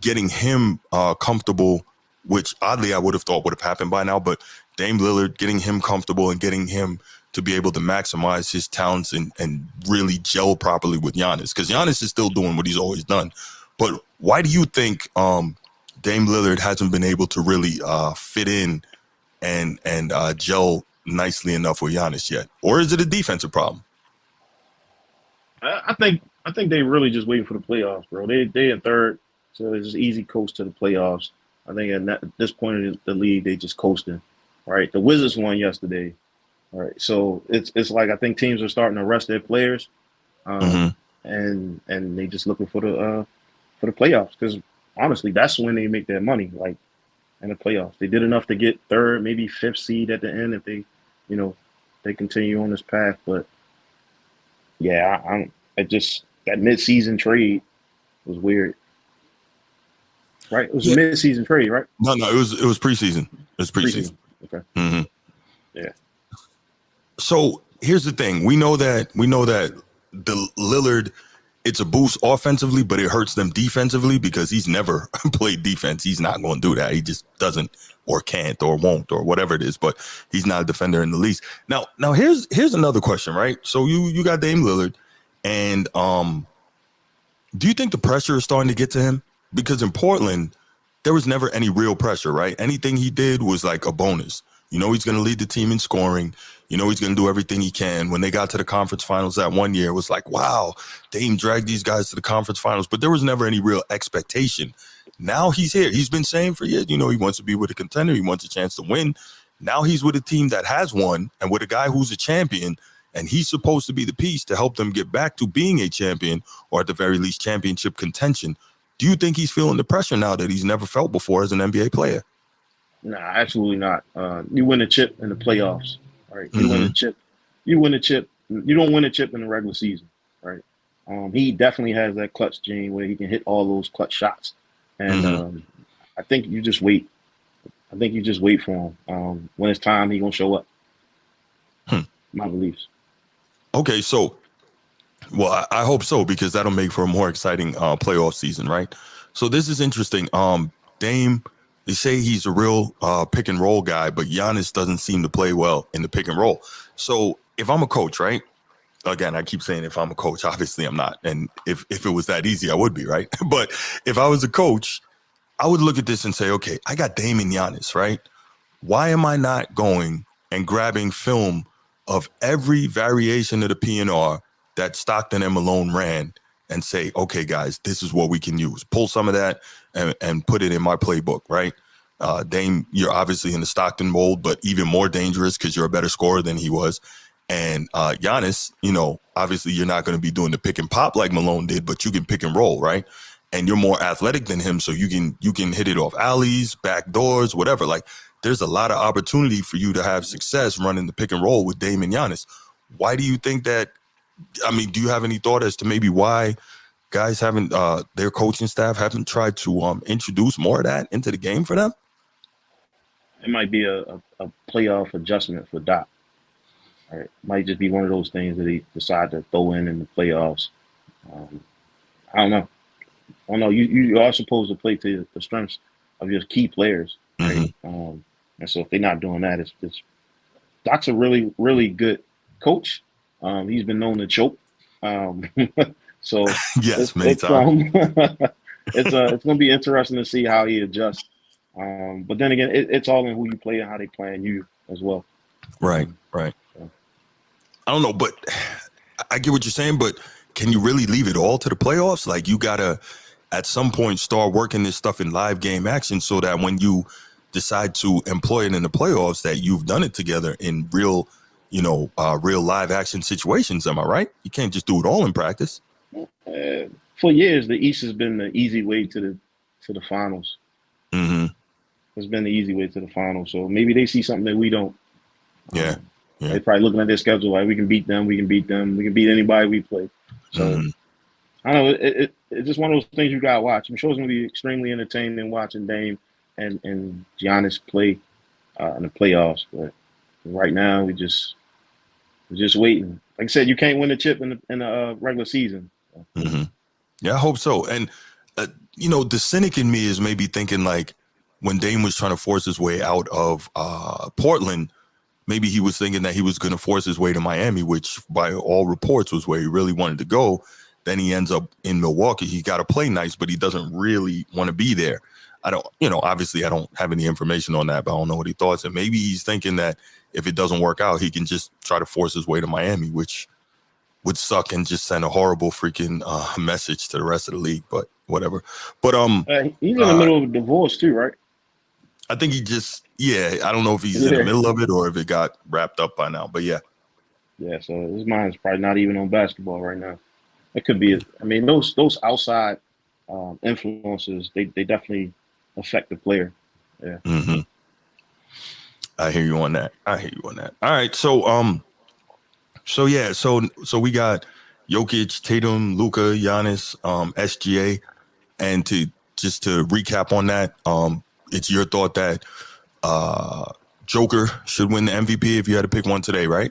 getting him comfortable, which oddly I would have thought would have happened by now. But Dame Lillard, getting him comfortable and getting him to be able to maximize his talents and really gel properly with Giannis, because Giannis is still doing what he's always done. But why do you think Dame Lillard hasn't been able to really fit in and gel nicely enough with Giannis yet? Or is it a defensive problem? I think they really just waiting for the playoffs, bro. They in third, so it's just easy coast to the playoffs. I think at this point in the league, they just coasting. Right, the Wizards won yesterday. All right, so it's like I think teams are starting to rest their players, Mm-hmm. and they just looking for the playoffs because honestly, that's when they make their money. Like in the playoffs, they did enough to get third, maybe fifth seed at the end if they, you know, they continue on this path. But yeah, I just that mid-season trade was weird. Right, it was a Yeah. mid-season trade, right? No, it was preseason. It was preseason. Okay. Mm-hmm. Yeah. So here's the thing: we know that the Lillard, it's a boost offensively, but it hurts them defensively because he's never played defense. He's not going to do that. He just doesn't, or can't, or won't, or whatever it is. But he's not a defender in the least. Now here's another question, right? So you got Dame Lillard, and do you think the pressure is starting to get to him? Because in Portland, there was never any real pressure, right? Anything he did was like a bonus. You know, he's going to lead the team in scoring. You know, he's going to do everything he can. When they got to the conference finals that one year, it was like, wow, Dame dragged these guys to the conference finals. But there was never any real expectation. Now he's here. He's been saying for years, you know, he wants to be with a contender. He wants a chance to win. Now he's with a team that has won and with a guy who's a champion. And he's supposed to be the piece to help them get back to being a champion or at the very least championship contention. Do you think he's feeling the pressure now that he's never felt before as an NBA player? Nah, absolutely not. You win a chip in the playoffs, right? You win Mhm. a chip. You win a chip. You don't win a chip in the regular season, right? He definitely has that clutch gene where he can hit all those clutch shots, and I think you just wait. I think you just wait for him. When it's time, he gonna show up. My beliefs. Okay, so, well, I hope so because that'll make for a more exciting playoff season, right? So this is interesting. Dame, they say he's a real pick and roll guy, but Giannis doesn't seem to play well in the pick and roll. So if I'm a coach, right? Again, I keep saying if I'm a coach, obviously I'm not. And if it was that easy, I would be, right? But if I was a coach, I would look at this and say, okay, I got Dame and Giannis, right? Why am I not going and grabbing film of every variation of the PNR that Stockton and Malone ran and say, okay, guys, this is what we can use. Pull some of that and put it in my playbook, right? Dame, you're obviously in the Stockton mold, but even more dangerous because you're a better scorer than he was. And Giannis, you know, obviously you're not going to be doing the pick and pop like Malone did, but you can pick and roll, right? And you're more athletic than him, so you can hit it off alleys, back doors, whatever. Like, there's a lot of opportunity for you to have success running the pick and roll with Dame and Giannis. Why do you think that? I mean, do you have any thought as to maybe why guys haven't, their coaching staff haven't tried to introduce more of that into the game for them? It might be a playoff adjustment for Doc. Right? It might just be one of those things that he decide to throw in the playoffs. I don't know. You are supposed to play to the strengths of your key players, right? Mm-hmm. And so if they're not doing that, it's Doc's a really, really good coach. He's been known to choke. So Yes, many times. it's going to be interesting to see how he adjusts. But then again, it's all in who you play and how they plan you as well. Right. I don't know, but I get what you're saying, but can you really leave it all to the playoffs? Like, you got to, at some point, start working this stuff in live game action so that when you decide to employ it in the playoffs, that you've done it together in real, real live action situations. Am I right? You can't just do it all in practice. For years, the East has been the easy way to the finals. Mm-hmm. It's been the easy way to the finals. So maybe they see something that we don't. Yeah. They're probably looking at their schedule like we can beat them, we can beat anybody we play. So I don't know. It's just one of those things you gotta watch. I'm sure it's gonna be extremely entertaining watching Dame and Giannis play in the playoffs. But right now we're just waiting. Like I said, you can't win a chip in the regular season. Mm-hmm. Yeah, I hope so. And the cynic in me is maybe thinking like when Dame was trying to force his way out of Portland, maybe he was thinking that he was going to force his way to Miami, which by all reports was where he really wanted to go. Then he ends up in Milwaukee. He got to play nice, but he doesn't really want to be there. Obviously I don't have any information on that, but I don't know what he thought. And maybe he's thinking that if it doesn't work out, he can just try to force his way to Miami, which would suck and just send a horrible freaking message to the rest of the league. But whatever. But he's in the middle of a divorce too, right? I think he just I don't know if he's in the middle of it or if it got wrapped up by now. But yeah. Yeah, so his mind's probably not even on basketball right now. It could be. I mean, those outside influences, they definitely affect the player. Yeah. Mm-hmm. I hear you on that. All right, so so we got Jokic, Tatum, Luka, Giannis, SGA, and to recap on that, it's your thought that Joker should win the MVP if you had to pick one today, right?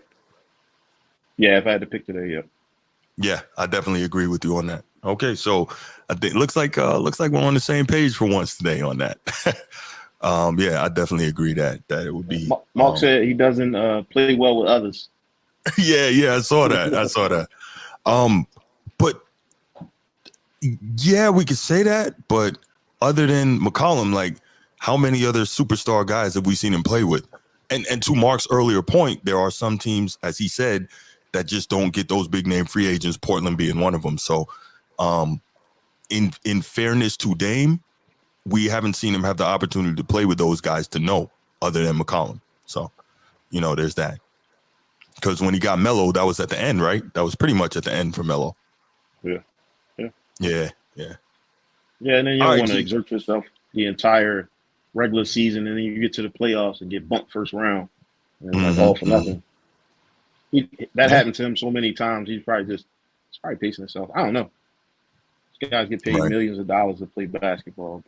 Yeah, if I had to pick today, yeah. Yeah, I definitely agree with you on that. Okay, so I think looks like we're on the same page for once today on that. Yeah, I definitely agree that it would be. Mark said he doesn't play well with others. Yeah, I saw that. But yeah, we could say that. But other than McCollum, like, how many other superstar guys have we seen him play with? And to Mark's earlier point, there are some teams, as he said, that just don't get those big name free agents, Portland being one of them. So in fairness to Dame, we haven't seen him have the opportunity to play with those guys to know, other than McCollum. So, there's that. Because when he got Melo, that was at the end, right? That was pretty much at the end for Melo. Yeah. Yeah, and then you don't want to exert yourself the entire regular season, and then you get to the playoffs and get bumped first round. And like all for nothing. That happened to him so many times. He's probably pacing himself. I don't know. These guys get paid millions of dollars to play basketball.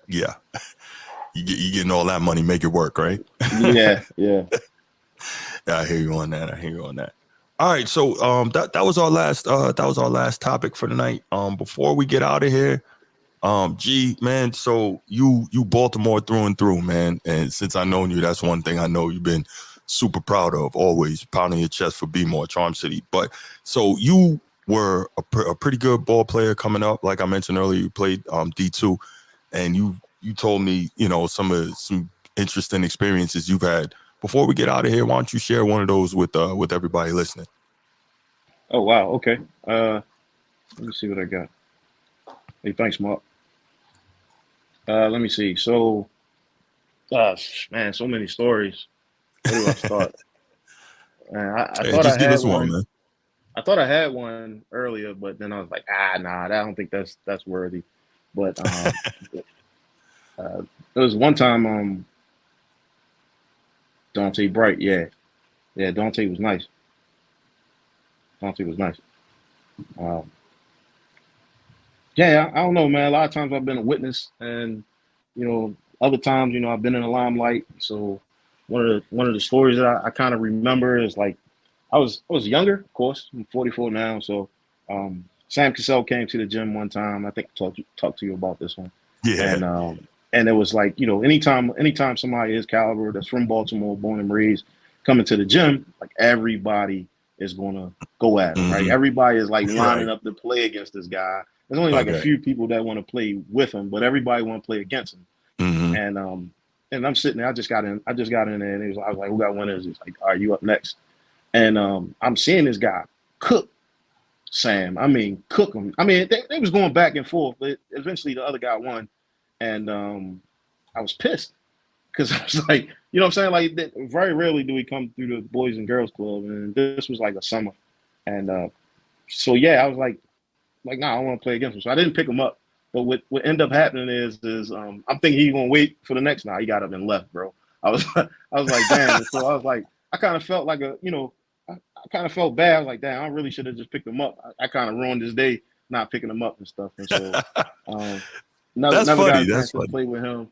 Yeah. You getting all that money, make it work, right? Yeah. Yeah, I hear you on that. All right, so that was our last topic for tonight. Before we get out of here, G, man, so you Baltimore through and through, man. And since I've known you, that's one thing I know you've been super proud of, always pounding your chest for B-More, Charm City. But so you were a pretty good ball player coming up. Like I mentioned earlier, you played D2, and you told me, some interesting experiences you've had. Before we get out of here, why don't you share one of those with everybody listening? Oh, wow. Okay. Let me see what I got. Hey, thanks, Mark. Let me see. So, man, so many stories. Where do I start? Man, I thought I had one. Man. I thought I had one earlier, but then I was like, nah, I don't think that's worthy. But there was one time, Dante Bright, yeah, Dante was nice. I don't know, man. A lot of times I've been a witness, and other times, I've been in the limelight. So one of the stories that I kind of remember is like I was younger, of course. I'm 44 now, so Sam Cassell came to the gym one time. I think I talked to you about this one. Yeah. And it was like, anytime somebody his caliber that's from Baltimore, born and raised, coming to the gym, like everybody is gonna go at him, right? Everybody is like lining up to play against this guy. There's only like a few people that want to play with him, but everybody want to play against him. And I'm sitting there. I just got in there, and I was like, "Who got winners?" He's like, "All right, you up next." And I'm seeing this guy cook Sam. I mean, cook him. I mean, they was going back and forth, but eventually the other guy won, and I was pissed because I was like, you know what I'm saying? Like, very rarely do we come through the Boys and Girls Club, and this was like a summer, and so yeah, I was like, nah, I don't want to play against him, so I didn't pick him up. But what ended up happening is I'm thinking he's gonna wait for the next. Nah, he got up and left, bro. I was like, damn. So I was like, I kind of felt like I kind of felt bad. I was like, damn, I really should have just picked him up. I kind of ruined his day not picking him up and stuff. And so never got a chance to play with him.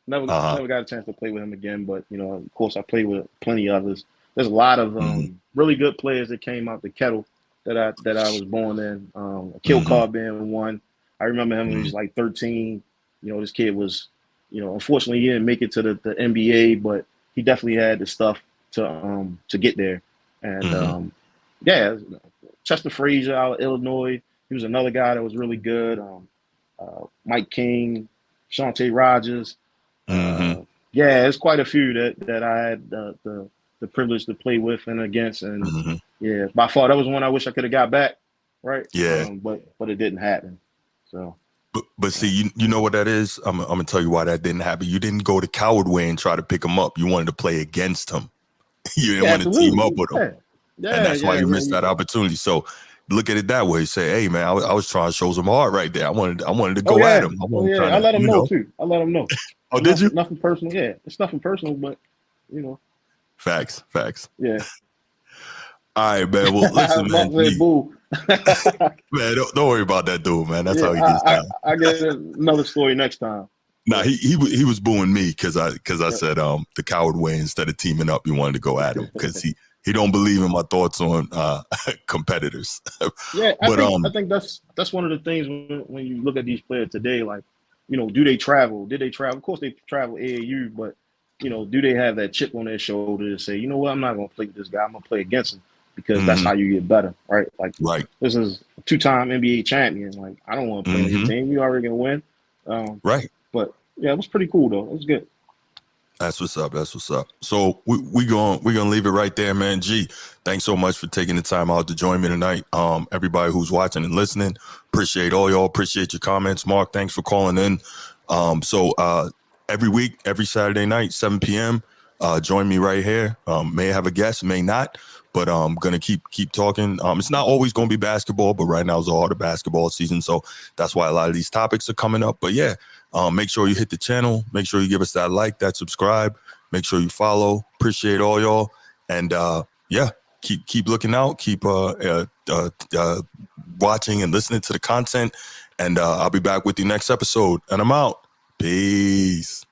Never got a chance to play with him again. But of course, I played with plenty of others. There's a lot of really good players that came out the kettle that I was born in. Kill Carr being one. I remember him when he was like 13. This kid was, unfortunately he didn't make it to the NBA, but he definitely had the stuff to get there. And Chester Frazier out of Illinois, he was another guy that was really good. Mike King, Shantae Rogers. There's quite a few that I had the privilege to play with and against, and Yeah, by far that was one I wish I could have got back. Right. Yeah. But it didn't happen. So. But see, you know what that is? I'm gonna tell you why that didn't happen. You didn't go the coward way and try to pick him up. You wanted to play against him. You didn't want to team up with him. And that's why you missed that opportunity. So look at it that way. Say, hey man, I was trying to show some heart right there. I wanted to go at him. I let him know too. I let him know. Oh, did you? Nothing personal. Yeah, it's nothing personal, but you know. Facts. Yeah. All right, man. Well, listen, man. Man, don't worry about that dude, man. That's how he gets down. I get another story next time. Nah, he was booing me because I said the coward way instead of teaming up. You wanted to go at him because he don't believe in my thoughts on competitors. Yeah, I think that's one of the things when you look at these players today. Like, you know, do they travel? Did they travel? Of course, they travel AAU, but you know, do they have that chip on their shoulder to say, you know what, I'm not gonna play with this guy. I'm gonna play against him because that's how you get better, right? Like, this is a 2-time NBA champion. Like, I don't want to play on your team. You already gonna win, right? But yeah, it was pretty cool though. It was good. That's what's up. So we're gonna leave it right there, man. G, thanks so much for taking the time out to join me tonight. Everybody who's watching and listening, appreciate all y'all. Appreciate your comments. Mark, thanks for calling in. Every week, every Saturday night, 7 p.m. Join me right here. May have a guest, may not, but I'm gonna keep talking. It's not always gonna be basketball, but right now is the heart of basketball season, so that's why a lot of these topics are coming up. But yeah, make sure you hit the channel. Make sure you give us that like, that subscribe. Make sure you follow. Appreciate all y'all, and yeah, keep looking out. Keep watching and listening to the content, and I'll be back with you next episode. And I'm out. Peace.